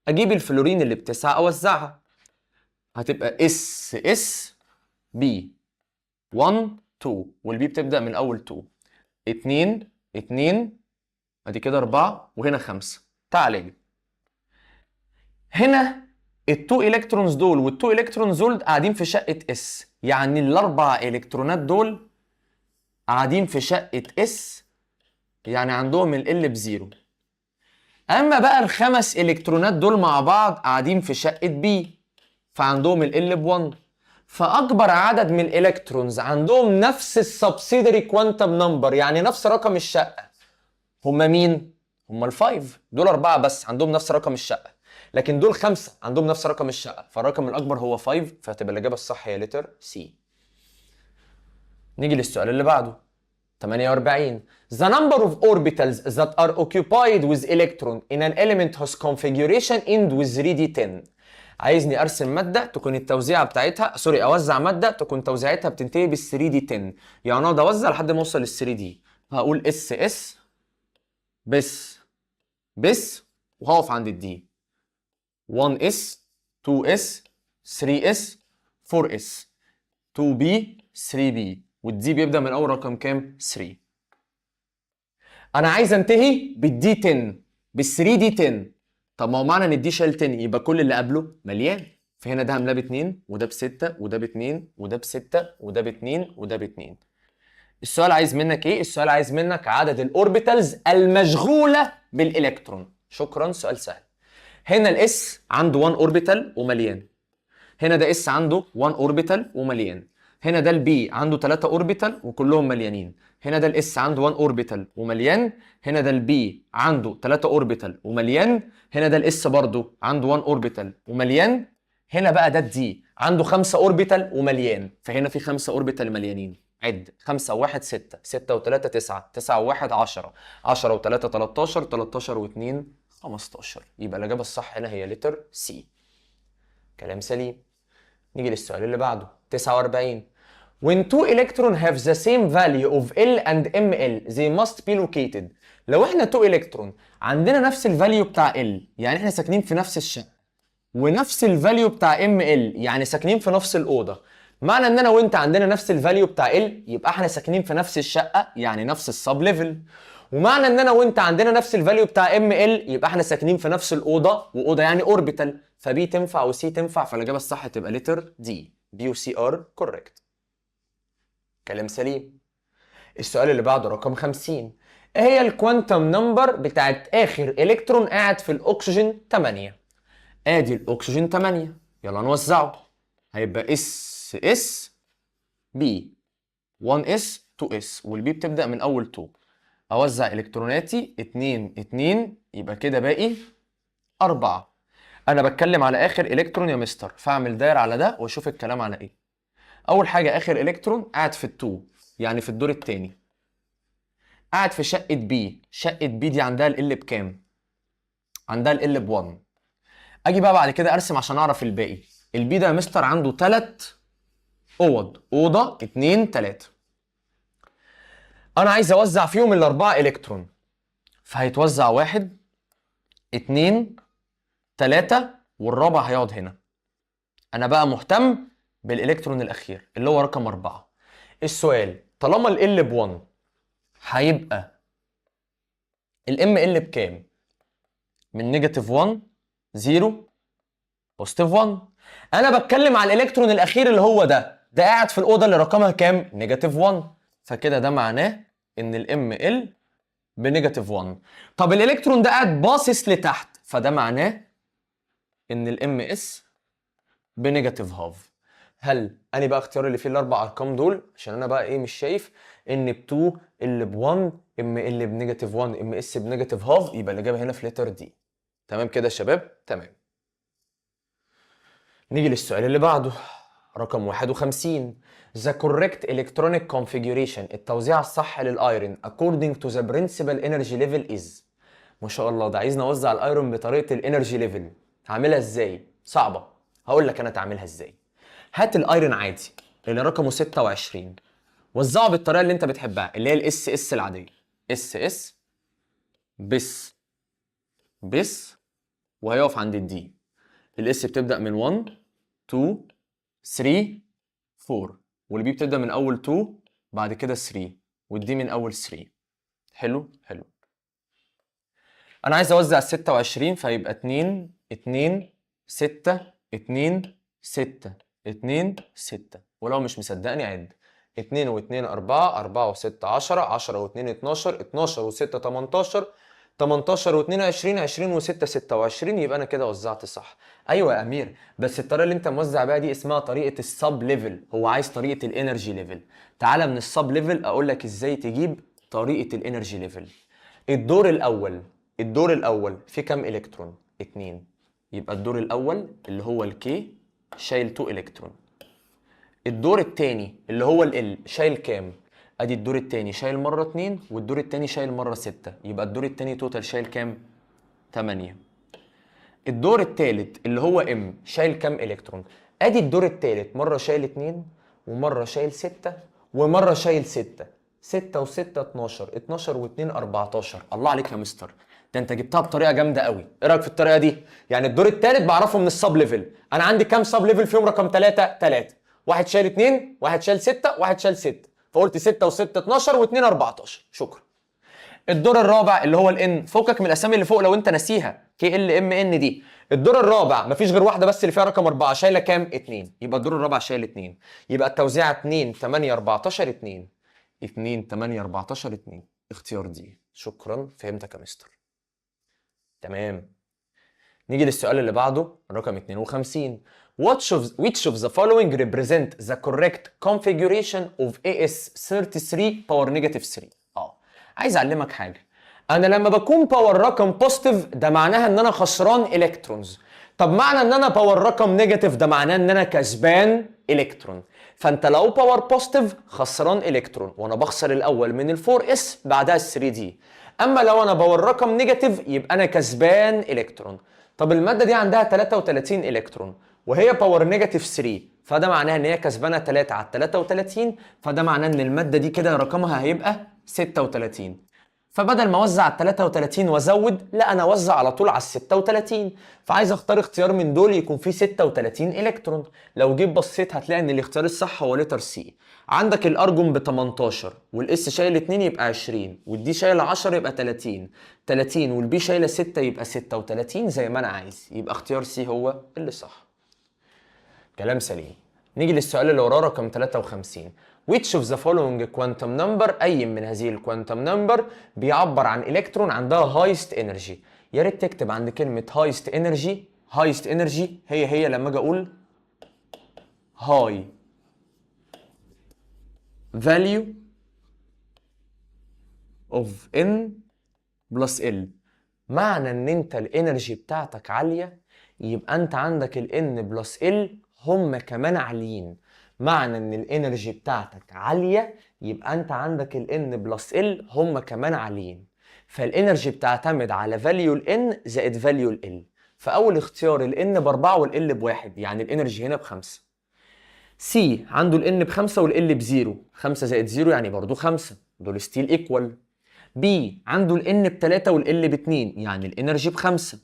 أجيب الفلورين اللي ب9 أوزعها، هتبقى S B 1 2 والبي بتبدأ من أول 2 2 2 أدي كده 4 وهنا 5. تعالى لي هنا التو الكترونز دول والتو الكترونز دول قاعدين في شقه اس، يعني الاربع الكترونات دول قاعدين في شقه اس، يعني عندهم ال بزيرو. اما بقى الخمس الكترونات دول مع بعض قاعدين في شقه بي، فعندهم ال ب1. فاكبر عدد من الالكترونز عندهم نفس السبسيدري كوانتم نمبر، يعني نفس رقم الشقه، هم مين؟ هم ال5. دول 4 بس عندهم نفس رقم الشقه، لكن دول 5 عندهم نفس رقم الشقه، فالرقم الاكبر هو 5، فهتبقى الاجابه الصح هي لتر سي. نيجي للسؤال اللي بعده 48. The number of orbitals that are occupied with electron in an element whose configuration end with 3d10. عايزني ارسم ماده تكون التوزيعه بتاعتها اوزع ماده تكون توزيعتها بتنتهي بال 3d10. يعني اقعد اوزع لحد ما اوصل لل 3d. فهقول اس اس بس وهقف عند الدي. 1s 2s 3s 4s 2b 3b والدي بيبدا من اول رقم كام؟ 3. انا عايز انتهي بالدي 10 بال 3 دي 10. طب ما هو معنى ان الدي شايل 10 يبقى كل اللي قبله مليان، فهنا ده هملاه ب 2 وده ب 6 وده ب 2 وده ب 6 وده ب 2 وده ب 2. السؤال عايز منك ايه؟ السؤال عايز منك عدد الاوربيتالز المشغوله بالالكترون. شكرا، سؤال سهل. هنا الاس عنده 1 اوربيتال ومليان. هنا ده اس عنده 1 اوربيتال ومليان. هنا ده البي عنده 3 اوربيتال وكلهم مليانين. هنا ده الاس عنده 1 اوربيتال ومليان. هنا ده البي عنده 3 اوربيتال ومليان. هنا ده الاس برضه عنده 1 اوربيتال ومليان. هنا بقى ده الدي عنده 5 اوربيتال ومليان، فهنا في 5 اوربيتال مليانين. عد 5 و1 6 6 و3 9 9 و1 10 10 و3 13 13 و2 15. يبقى الاجابه الصح هنا هي لتر سي. كلام سليم. نيجي للسؤال اللي بعده 49. When two electrons have the same value of L and Ml they must be located. لو احنا two electron عندنا نفس الفاليو بتاع L يعني احنا ساكنين في نفس الشقة، ونفس الفاليو بتاع Ml يعني ساكنين في نفس الأوضة، معنى ان انا وانت عندنا نفس الفاليو بتاع L يبقى احنا ساكنين في نفس الشقة يعني نفس السب ليفل، ومعنى ان انا وانت عندنا نفس الفاليو بتاع Ml يبقى احنا ساكنين في نفس الأوضة، وأوضة يعني اوربيتال، فبي تنفع وسي تنفع، فالإجابة الصح تبقى لتر دي. بي وسي ار كوريكت. كلام سليم. السؤال اللي بعده رقم 50. ايه هي الكوانتم نمبر بتاعت اخر الكترون قاعد في الاكسجين 8؟ ادي الاكسجين 8، يلا نوزعه. هيبقى اس اس بي 1 اس 2 اس والبي بتبدا من اول 2. اوزع الكتروناتي 2 2 يبقى كده باقي 4. انا بتكلم على اخر الكترون يا مستر، فاعمل داير على ده واشوف الكلام على ايه. اول حاجه اخر الكترون قاعد في ال2 يعني في الدور الثاني، قاعد في شقه بي. شقه بي دي عندها ال بكام؟ عندها ال ب1. اجي بقى بعد كده ارسم عشان اعرف الباقي. البي ده يا مستر عنده 3 اوض، اوضه 2 3. انا عايز اوزع فيهم الاربعه الكترون، فهيتوزع 1 2 3 والرابع هيقعد هنا. انا بقى مهتم بالالكترون الاخير اللي هو رقم 4. السؤال طالما ال ب1 هيبقى الام ال بكام؟ من نيجاتيف 1 0 بوزيتيف 1. انا بتكلم على الالكترون الاخير اللي هو ده قاعد في الاوضه اللي رقمها كام؟ نيجاتيف 1. فكده ده معناه ان الام ال بنيجاتيف 1. طب الالكترون ده قاعد باصص لتحت، فده معناه ان الام اس بنيجاتيف هاف. هل انا بقى اختياري اللي فيه الاربع ارقام دول عشان انا بقى ايه مش شايف ان ب2 ال ب1 ام ال بنيجاتيف 1 ام اس بنيجاتيف هاف، يبقى الاجابه هنا في لتر دي. تمام كده يا شباب؟ تمام. نيجي للسؤال اللي بعده رقم 51. The correct electronic configuration التوزيع الصح للايرون according to the principal energy level is. ما شاء الله، ده عايزني اوزع الايرون بطريقه الانرجي ليفل. هعملها ازاي؟ صعبه. هقول لك انا تعملها ازاي. هات الايرون عادي اللي رقمه 26، وزعه بالطريقه اللي انت بتحبها اللي هي الاس اس العاديه. اس اس بس وهيقف عند الدي. الاس بتبدا من 1 2 3 4 والبي بتبدا من اول 2 بعد كده 3 والدي من اول 3. حلو حلو. انا عايز اوزع ال 26 فيبقى 2 2 6 2 6 2 6. ولو مش مصدقني عد 2 و2 4 4 و6 10 10 و2 12 12 و6 18 18 و2 20 20 و6 26. يبقى انا كده وزعت صح. ايوه يا امير، بس الطريقه اللي انت موزع بيها دي اسمها طريقه السب ليفل، هو عايز طريقه الانرجي ليفل. تعالى من السب ليفل اقول لك ازاي تجيب طريقه الانرجي ليفل. الدور الاول فيه كام الكترون؟ 2. يبقى الدور الاول اللي هو الكي شايل 2 الكترون. الدور الثاني اللي هو ال شايل كام؟ ادي الدور التاني شايل مره 2 والدور التاني شايل مره 6، يبقى الدور التاني توتال شايل كام؟ 8. الدور التالت اللي هو ام شايل كام الكترون؟ ادي الدور التالت مره شايل 2 ومره شايل 6 ومره شايل 6. 6 و6 12، 12 و2 14. الله عليك يا مستر، ده انت جبتها بطريقه جامده قوي. ايه رايك في الطريقه دي؟ يعني الدور التالت بعرفه من السب ليفل. انا عندي كام سب ليفل فيهم رقم 3؟ 3. واحد شايل 2، واحد شايل 6، واحد شايل 6، فقلت 6 و6 12 و2 14. شكرا. الدور الرابع اللي هو الان، فوقك من الاسامي اللي فوق لو انت ناسيها، كي ال ام ان دي. الدور الرابع مفيش غير واحده بس اللي فيها رقم 4 شايله كام؟ 2. يبقى الدور الرابع شايل 2. يبقى التوزيعه 2 8 14 2. 2 8 14 2. اختيار دي. شكرا، فهمتك يا مستر. تمام. نيجي للسؤال اللي بعده رقم 52. Which of the following represent the correct configuration of AS33 power negative 3؟ عايز اعلمك حاجه. انا لما بكون باور رقم بوزيتيف ده معناها ان انا خسران الكترونز. طب معنى ان انا باور رقم نيجاتيف ده معناه ان انا كسبان الكترون. فانت لو باور بوزيتيف خسران الكترون، وانا بخسر الاول من ال4 اس بعدها ال3 دي. اما لو انا باور رقم نيجاتيف يبقى انا كسبان الكترون. طب الماده دي عندها 33 الكترون وهي باور نيجاتيف 3، فده معناها ان هي كسبانه 3 على 33، فده معناه ان الماده دي كده رقمها هيبقى 36. فبدل ما اوزع على 33 وازود، لا انا اوزع على طول على 36. فعايز اختار اختيار من دول يكون فيه 36 الكترون. لو جيت بصيت هتلاقي ان الاختيار الصح هو لتر سي. عندك الارجون ب 18 والاس شايل 2 يبقى 20 والدي شايل 10 يبقى 30 والبي شايله 6 يبقى 36 زي ما انا عايز. يبقى اختيار سي هو اللي صح. كلام سليم. نيجي للسؤال اللي وراه رقم 53. Which of the following quantum number، أي من هذه الكوانتم نمبر بيعبر عن إلكترون عندها highest energy؟ يا ريت تكتب عند كلمة highest energy. highest energy هي لما أجي أقول high value of n plus l. معنى إن أنت الانرجي بتاعتك عالية يبقى أنت عندك ال n plus l هم كمان عاليين. معنى ان الانرجي بتاعتك عاليه يبقى انت عندك ال n بلس ال هم كمان عاليين. فالانرجي بتعتمد على فاليو ال n زائد فاليو ال l. فاول اختيار ال n ب4 وال l ب1، يعني الانرجي هنا ب5. سي عنده ال n ب5 وال l ب0، 5 زائد 0 يعني برضو 5، دول ستيل ايكوال. بي عنده ال n ب3 وال l ب2، يعني الانرجي ب5.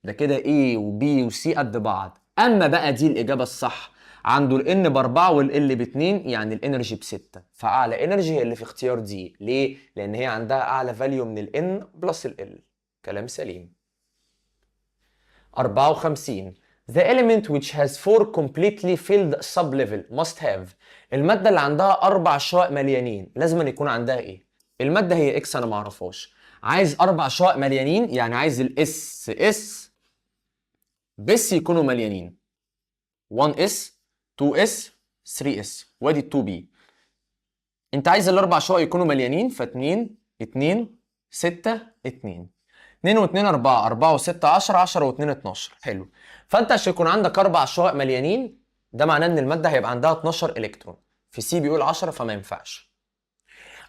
ده كده A و B و C قد بعض. اما بقى دي الاجابه الصح، عنده ال N ب4 وال L ب2، يعني الانرجي ب6. فاعلى انرجي هي اللي في اختيار دي. ليه؟ لان هي عندها اعلى فاليو من ال N بلس ال L. كلام سليم. 54. The element which has 4 completely filled sublevel must have. الماده اللي عندها 4 شقق مليانين لازم يكون عندها ايه؟ الماده هي اكس انا ما اعرفهاش. عايز 4 شقق مليانين، يعني عايز الاس اس بس يكونوا مليانين. 1s 2s 3s وادي 2b. انت عايز الاربع شقق يكونوا مليانين، ف 2 2 6 2. 2 و2 4، 4 و6 10، 10 و2 12. حلو. فانت عشان يكون عندك 4 شقق مليانين ده معناه ان الماده هيبقى عندها 12 الكترون. في سي بيقول 10 فما ينفعش.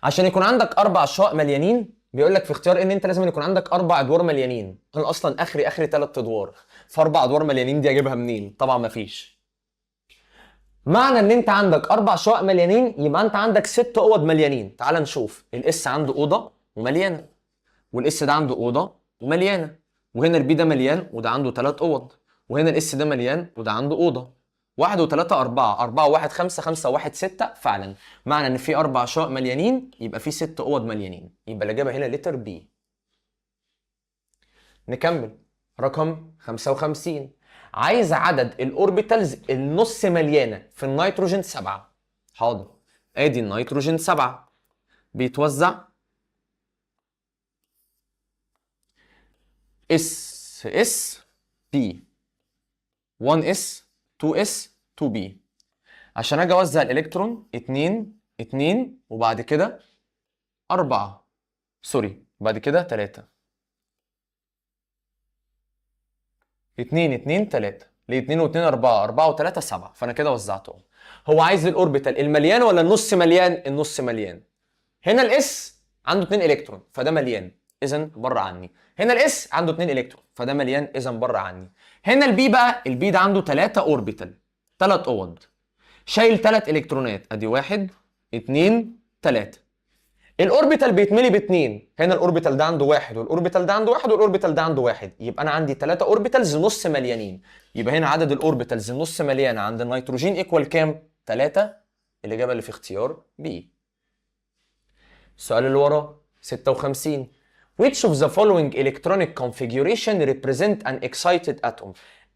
عشان يكون عندك 4 شقق مليانين بيقول لك في اختيار ان انت لازم يكون عندك 4 ادوار مليانين. انا اصلا اخري 3 ادوار، فاربع ادوار مليانين دي اجيبها منين؟ طبعا مفيش. معنى ان انت عندك 4 شقق مليانين يبقى انت عندك 6 اوض مليانين. تعال نشوف. الاس عنده اوضه ومليانه، والاس ده عنده اوضه ومليانه، وهنا البي ده مليان وده عنده 3 اوض، وهنا الاس ده مليان وده عنده اوضه. 1 و3 4، 4 و1 5، 5 و1 6. فعلا معنى ان في 4 شقق مليانين يبقى في 6 اوض مليانين. يبقى الاجابه هنا لتر بي. نكمل. رقم 55. عايز عدد الاوربيتالز النص مليانه في النيتروجين 7. حاضر. ادي النيتروجين 7 بيتوزع اس اس بي 1 اس 2 اس 2 بي. عشان اجي اوزع الالكترون 2 2 وبعد كده 4، سوري بعد كده 3. 2 2 3. ليه 2 و2 4، 4 و3 7. فانا كده وزعتهم. هو عايز الاوربيتال المليان ولا النص مليان؟ النص مليان. هنا الاس عنده 2 الكترون فده مليان اذا بره عني. هنا الاس عنده 2 الكترون فده مليان اذا بره عني. هنا البي بقى، البي ده عنده 3 اوربيتال، 3 اوض، شايل 3 الكترونات، ادي 1 2 3. الاوربيتال بيتملي باتنين، هنا الاوربيتال ده عنده 1 والاوربيتال ده عنده 1 والاوربيتال ده عنده 1، يبقى انا عندي 3 اوربيتالز نص مليانين. يبقى هنا عدد الاوربيتالز نص مليانه عند النيتروجين ايكوال كام؟ 3. الاجابه اللي في اختيار بي. السؤال اللي وراه 56. Which of the following electronic configuration represent an excited atom؟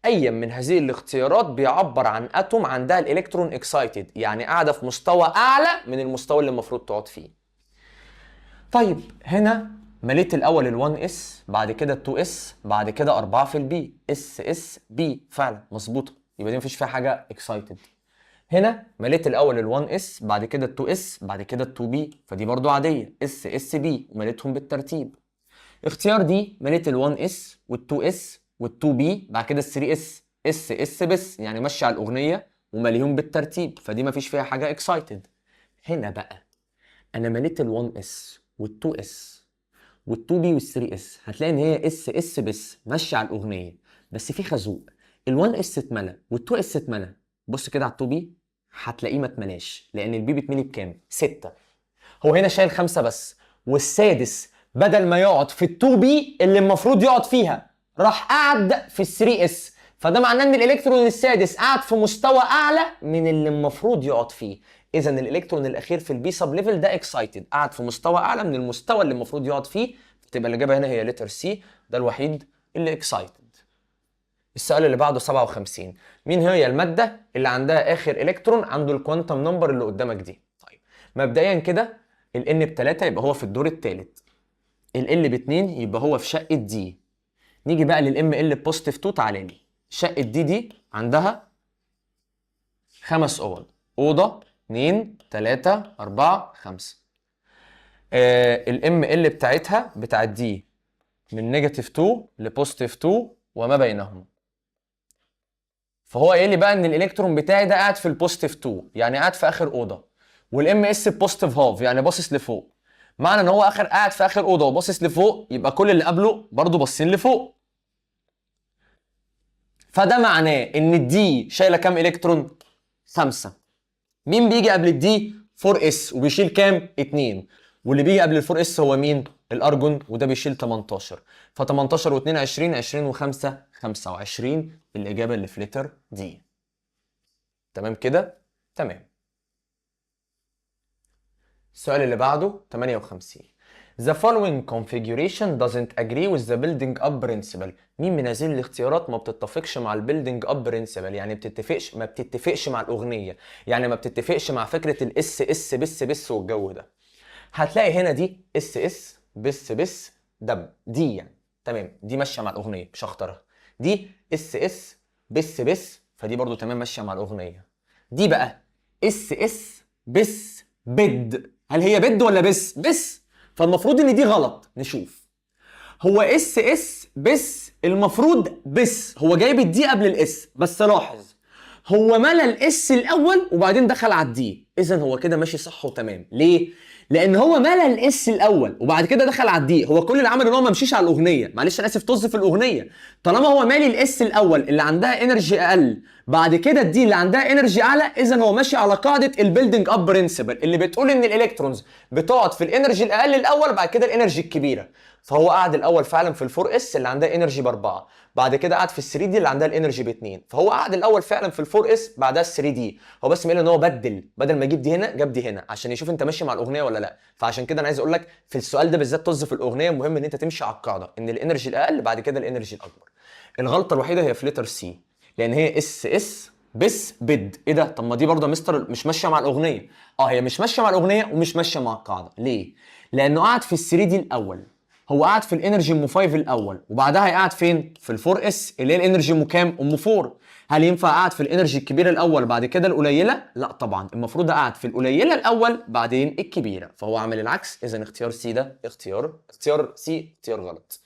أي من هذه الاختيارات بيعبر عن اتوم عندها الالكترون اكسايتد، يعني قاعده في مستوى اعلى من المستوى اللي المفروض تقعد فيه. طيب هنا مليت الاول ال1 اس، بعد كده ال2 اس، بعد كده 4 في البي، اس اس بي، فعلا مظبوطه، يبقى دي مفيش فيها حاجه اكسايتد. هنا مليت الاول ال1 اس، بعد كده ال2 اس، بعد كده ال2 بي، فدي برضو عاديه، اس اس بي، ومليتهم بالترتيب. اختيار دي مليت ال1 اس وال2 اس وال2 بي، بعد كده ال3 اس، اس اس بس، يعني ماشي على الاغنيه ومليهم بالترتيب، فدي مفيش فيها حاجه اكسايتد. هنا بقى انا مليت ال1 اس وال2 اس وال2 بي وال3 اس، هتلاقي ان هي اس اس بس ماشيه على الاغنيه، بس في خازوق، ال1 اس اتملى وال2 اس اتملى. بص كده على ال2 بي هتلاقيه ما اتملاش، لان البي بتملي بكام؟ 6. هو هنا شايل 5 بس، والسادس بدل ما يقعد في ال2 بي اللي المفروض يقعد فيها راح قعد في ال3 اس، فده معناه ان الالكترون السادس قاعد في مستوى اعلى من اللي المفروض يقعد فيه. اذا الالكترون الاخير في البي سب ليفل ده اكسايتد، قاعد في مستوى اعلى من المستوى اللي المفروض يقعد فيه، تبقى الاجابه هنا هي لتر سي، ده الوحيد اللي اكسايتد. السؤال اللي بعده 57. مين هي الماده اللي عندها اخر الكترون عنده الكوانتم نمبر اللي قدامك دي؟ طيب مبدئيا كده ال N ب3 يبقى هو في الدور الثالث، ال L ب2 يبقى هو في شقه دي. نيجي بقى لل ML بوزيتيف 2، تعالى لي شقه دي عندها 5 اوض، اوضه 2 3 4 5. ال ML بتاعتها بتاعت دي من نيجاتيف 2 لبوزيتيف 2 وما بينهم، فهو قايل لي بقى ان الالكترون بتاعي ده قاعد في البوزيتيف 2، يعني قاعد في اخر اوضه، والام اس بوزيتيف هاف يعني باصص لفوق. معنى ان هو قاعد في اخر اوضه وباصص لفوق، يبقى كل اللي قبله برضه باصين لفوق، فده معناه ان الدي شايله كام الكترون؟ 5. مين بيجي قبل الدي؟ 4 اس وبيشيل كام؟ 2. واللي بيجي قبل ال4 اس هو مين؟ الارجون، وده بيشيل 18. ف 18 و2 20، 20 و5 25. الاجابه اللي في لتر دي. تمام كده؟ تمام. السؤال اللي بعده 58. The following configuration doesn't agree with the building up principle. مين من هذه الاختيارات ما بتتفقش مع البيلدينج اب برنسبل؟ يعني ما بتتفقش مع الاغنيه، يعني ما بتتفقش مع فكره الاس اس بس بس والجو ده. هتلاقي هنا دي اس اس بس بس دب، دي يعني تمام، دي ماشيه مع الاغنيه مش هختارها. دي اس اس بس بس، فدي برضو تمام ماشيه مع الاغنيه. دي بقى اس اس بس بد، هل هي بد ولا بس؟ بس، فالمفروض ان دي غلط. نشوف. هو اس اس بس المفروض بس، هو جايب الدي قبل الاس، بس لاحظ هو ملى الاس الاول وبعدين دخل على الدي، اذا هو كده ماشي صح وتمام. ليه؟ لان هو ملى الاس الاول وبعد كده دخل على الدي، هو كل اللي عمله ان هو ما مشيش على الاغنيه، معلش انا اسف طز في الاغنيه. طالما هو مالي الاس الاول اللي عندها انرجي اقل، بعد كده الدي اللي عندها انرجي اعلى، اذا هو ماشي على قاعده البيلدينج اب برنسبل اللي بتقول ان الالكترونز بتقعد في الانرجي الاقل الاول، بعد كده الانرجي الكبيره. فهو قعد الاول فعلا في ال4 اس اللي عندها انرجي ب4، بعد كده قعد في ال3 دي اللي عندها الانرجي ب2، فهو قعد الاول فعلا في ال4 اس بعدها ال3 دي. هو بس مقال ان هو بدل ما يجيب دي هنا جاب دي هنا عشان يشوف انت ماشي مع الاغنيه ولا لا. فعشان كده انا عايز اقول لك في السؤال ده بالذات طز في الاغنيه، مهم ان انت تمشي على القاعده ان الانرجي الاقل بعد كده الانرجي الاكبر. الغلطه الوحيده هي في لتر سي، لان هي اس اس بس بد. ايه ده؟ طب ما دي برضه يا مستر مش ماشيه مع الاغنيه. هي مش ماشيه مع الاغنيه ومش ماشيه مع القاعده. ليه؟ لانه قعد في ال3 دي الاول، هو قاعد في الانرجي ام 5 الاول، وبعدها هيقعد فين؟ في ال4 اس اللي هي الانرجي ام كام؟ ام 4. هل ينفع قعد في الانرجي الكبيره الاول بعد كده القليله؟ لا طبعا، المفروض قعد في القليله الاول بعدين الكبيره، فهو عامل العكس. اذا اختيار سي ده اختيار سي اختيار غلط.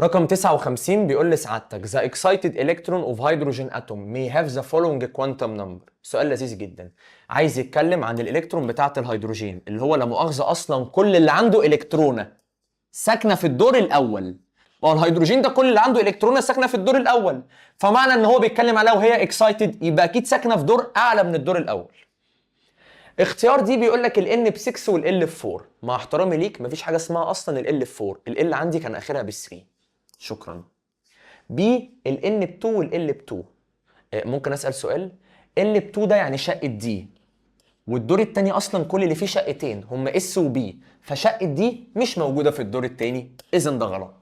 رقم 59 بيقول لسعادتك the excited electron of hydrogen atom may have the following quantum number. سؤال لذيذ جدا. عايز يتكلم عن الالكترون بتاعه الهيدروجين اللي هو لا مؤاخذه اصلا كل اللي عنده الكترونه ساكنه في الدور الاول. هو الهيدروجين ده كل اللي عنده الكترونه ساكنه في الدور الاول، فمعنى ان هو بيتكلم عليها وهي excited يبقى اكيد ساكنه في دور اعلى من الدور الاول. اختيار دي بيقول لك ال N ب6 وال L ب4. مع احترامي ليك مفيش حاجه اسمها اصلا ال L ب4، ال L عندي كان اخرها ب3. شكرا. B ال N ب2 وال L ب2. ممكن اسال سؤال؟ L ب2 ده يعني شقه دي، والدور الثاني اصلا كل اللي فيه شقتين هم S و B، فشقه دي مش موجوده في الدور الثاني، اذا ده غلط.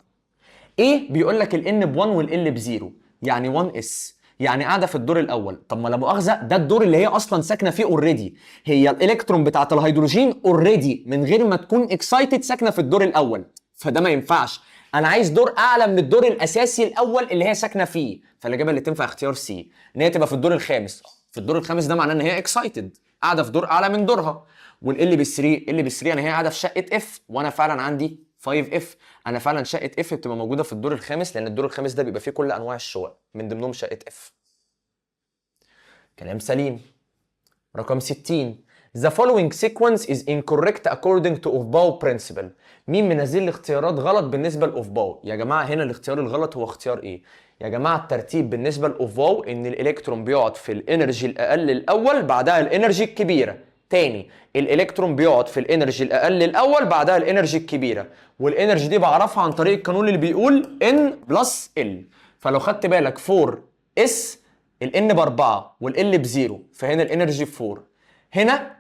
A بيقول لك ال N ب1 وال L ب0 يعني 1S، يعني قاعده في الدور الاول. طب ما لا مؤاخذه ده الدور اللي هي اصلا ساكنه فيه اوريدي، هي الالكترون بتاعه الهيدروجين اوريدي من غير ما تكون اكسايتد ساكنه في الدور الاول، فده ما ينفعش. انا عايز دور اعلى من الدور الاساسي الاول اللي هي ساكنه فيه، فالاجابه اللي تنفع اختيار سي، ان هي تبقى في الدور الخامس. في الدور الخامس ده معناه ان هي اكسايتد، قاعده في دور اعلى من دورها. والال ب 3 ال ب 3 يعني هي قاعده في شقه اف، وانا فعلا عندي 5 اف. انا فعلا شقه اف بتبقى موجوده في الدور الخامس، لان الدور الخامس ده بيبقى فيه كل انواع الشقق من ضمنهم شقه اف. كلام سليم. رقم 60 The following sequence is incorrect according to Aufbau principle. مين من هذه الاختيارات غلط بالنسبة لأوفباو؟ يا جماعة هنا الاختيار الغلط هو اختيار ايه؟ يا جماعة الترتيب بالنسبة لأوفباو ان الالكترون بيقعد في الانرجي الاقل الاول بعدها الانرجي الكبيرة. تاني، الالكترون بيقعد في الانرجي الاقل الاول بعدها الانرجي الكبيرة، والانرجي دي بعرفها عن طريق القانون اللي بيقول N بلس L. فلو خدت بالك 4S الN ب4 والL ب0، فهنا الانرجي ب4. هنا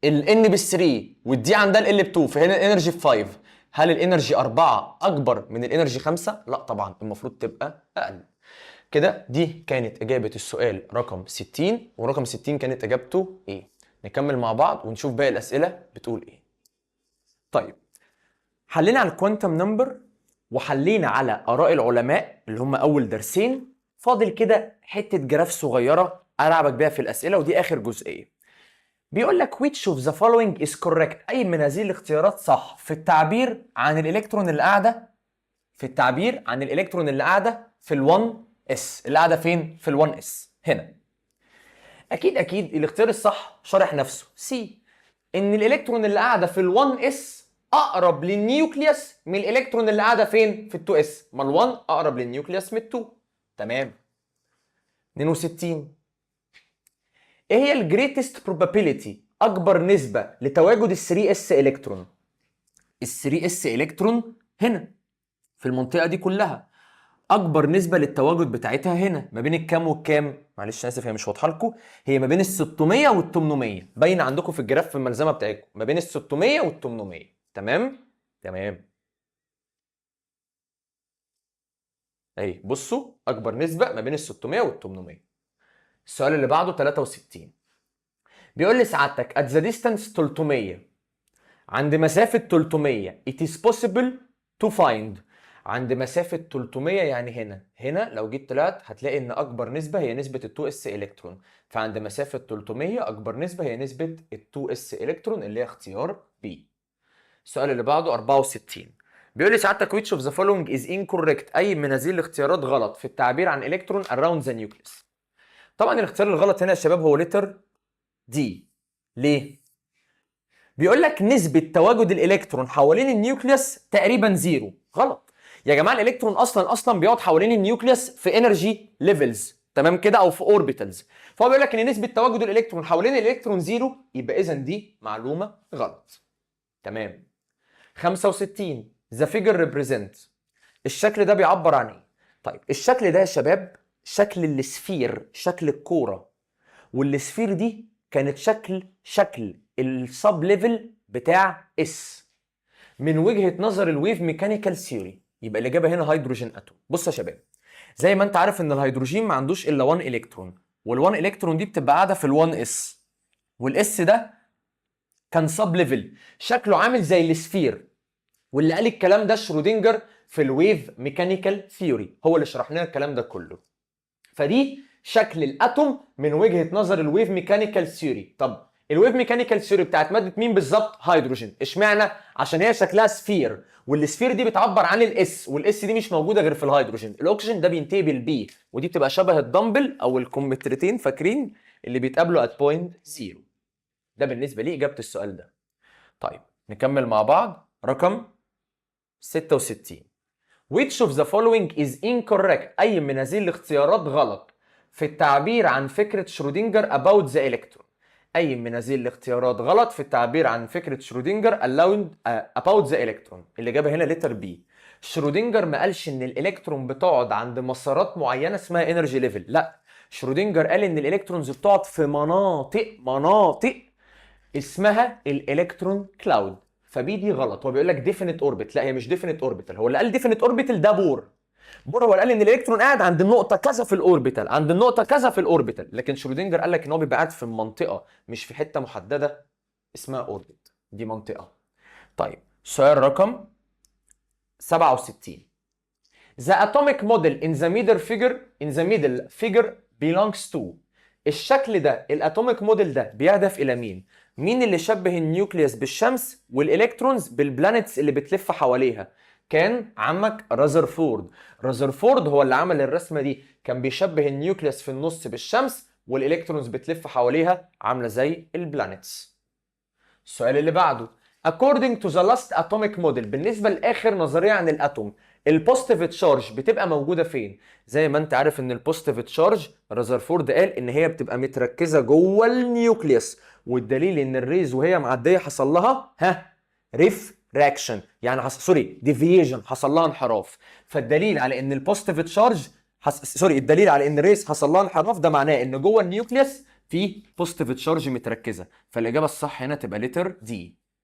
الN ب3 والدي عندها ال ب2، فهنا الانرجي ب5. هل الانرجي 4 اكبر من الانرجي 5؟ لا طبعا، المفروض تبقى اقل. كده دي كانت اجابه السؤال رقم 60، ورقم 60 كانت اجابته ايه. نكمل مع بعض ونشوف باقي الاسئله بتقول ايه. طيب، حلينا على الكوانتم نمبر وحلينا على اراء العلماء اللي هم اول درسين. فاضل كده حته جراف صغيره العبك بيها في الاسئله، ودي اخر جزئيه. بيقول لك which of the following is correct، اي من هذه الاختيارات صح في التعبير عن الالكترون اللي قاعده في ال1s، اللي قاعده فين؟ في ال1s هنا. اكيد الاختيار الصح شارح نفسه، سي، ان الالكترون اللي قاعده في ال1s اقرب للنيوكليوس من الالكترون اللي قاعده فين؟ في ال2s، ما ال1 اقرب للنيوكليوس من ال2. تمام. 62 ايه هي الجريتست probability، اكبر نسبه لتواجد ال3s الكترون؟ ال3s الكترون هنا في المنطقه دي كلها، اكبر نسبه للتواجد بتاعتها هنا ما بين الكام والكام؟ معلش اسف هي مش واضحه لكم، هي ما بين ال600 وال800، باينه عندكم في الجراف في الملزمه بتاعتكم، ما بين ال600 وال800. تمام. اهي بصوا، اكبر نسبه ما بين ال600 وال800. السؤال اللي بعده 63 بيقول لي سعادتك at the distance 300، عند مسافة 300 it is possible to find. عند مسافة 300 يعني هنا لو جيت طلعت هتلاقي ان اكبر نسبة هي نسبة ال2s الكترون، فعند مسافة 300 اكبر نسبة هي نسبة ال2s الكترون اللي هي اختيار B. السؤال اللي بعده 64 بيقول لي سعادتك which of the following is incorrect، اي من هذه الاختيارات غلط في التعبير عن الكترون around the nucleus. طبعا الاختيار الغلط هنا يا شباب هو لتر دي. ليه؟ بيقول لك نسبة تواجد الالكترون حوالين النيوكليوس تقريبا زيرو. غلط يا جماعة، الالكترون اصلا بيقعد حوالين النيوكليوس في انرجي ليفلز، تمام كده، او في اوربيتالز. فهو بيقول لك ان نسبة تواجد الالكترون حوالين الالكترون زيرو، يبقى اذا دي معلومة غلط. تمام. 65 the figure represent، الشكل ده بيعبر عن ايه؟ طيب الشكل ده يا شباب شكل السفير، شكل الكورة، والسفير دي كانت شكل السب ليفل بتاع اس من وجهه نظر الويف ميكانيكال ثيوري. يبقى الاجابه هنا هيدروجين اتوم. بص يا شباب، زي ما انت عارف ان الهيدروجين ما عندوش الا 1 الكترون، وال1 الكترون دي بتبقى قاعده في ال1 اس، والاس ده كان سب ليفل شكله عامل زي السفير. واللي قال الكلام ده شرودنجر في الويف ميكانيكال ثيوري، هو اللي شرح لنا الكلام ده كله. فدي شكل الاتوم من وجهه نظر الويف ميكانيكال ثيوري. طب الويف ميكانيكال ثيوري بتاعت ماده مين بالظبط؟ هيدروجين. اشمعنى؟ عشان هي شكلها سفير، والسفير دي بتعبر عن الاس، والاس دي مش موجوده غير في الهيدروجين. الاكسجين ده بينتهي بالبي، ودي بتبقى شبه الدمبل او الكمثرتين، فاكرين اللي بيتقابلوا ات بوينت 0. ده بالنسبه لي اجابه السؤال ده. طيب نكمل مع بعض. رقم 66. Which of the following is incorrect؟ أي من هذه الاختيارات غلط في التعبير عن فكرة شرودنجر about the electron. أي من هذه الاختيارات غلط في التعبير عن فكرة شرودنجر about the electron. الإجابة هنا letter B. شرودنجر ما قالش إن الإلكترون بتقعد عند مسارات معينة اسمها energy level، لا. شرودنجر قال إن الإلكترونز بتقعد في مناطق اسمها الإلكترون كلاود. فبي دي غلط. هو بيقول لك ديفينيت اوربت، لا هي مش ديفينيت اوربيتال. هو اللي قال ديفينيت اوربيتال ده بور هو اللي قال ان الالكترون قاعد عند النقطه كذا في الاوربيتال، عند النقطه كذا في الاوربيتال. لكن شرودنجر قال لك ان هو بيبقى قاعد في منطقه مش في حته محدده اسمها اوربت، دي منطقه. طيب سؤال رقم 67. The atomic model in the middle figure belongs to. الشكل ده الاتوميك موديل ده بيهدف الى مين؟ مين اللي شبه النيوكليوس بالشمس والالكترونز بالبلانيتس اللي بتلف حواليها؟ كان عمك رازرفورد. رازرفورد هو اللي عمل الرسمه دي، كان بيشبه النيوكليوس في النص بالشمس والالكترونز بتلف حواليها عامله زي البلانيتس. السؤال اللي بعده. According to the last atomic model، بالنسبه لاخر نظريه عن الاتوم، البوزيتيف تشارج بتبقى موجوده فين؟ زي ما انت عارف ان البوزيتيف تشارج رازرفورد قال ان هي بتبقى متركزه جوه النيوكليوس، والدليل ان الريز وهي معديه حصل لها ريفراكشن، يعني ديفييشن، حصل لها انحراف. فالدليل على ان البوزيتيف تشارج الدليل على ان الريز حصل لها انحراف ده معناه ان جوه النيوكليوس في بوزيتيف تشارج متركزه. فالاجابه الصح هنا تبقى لتر دي.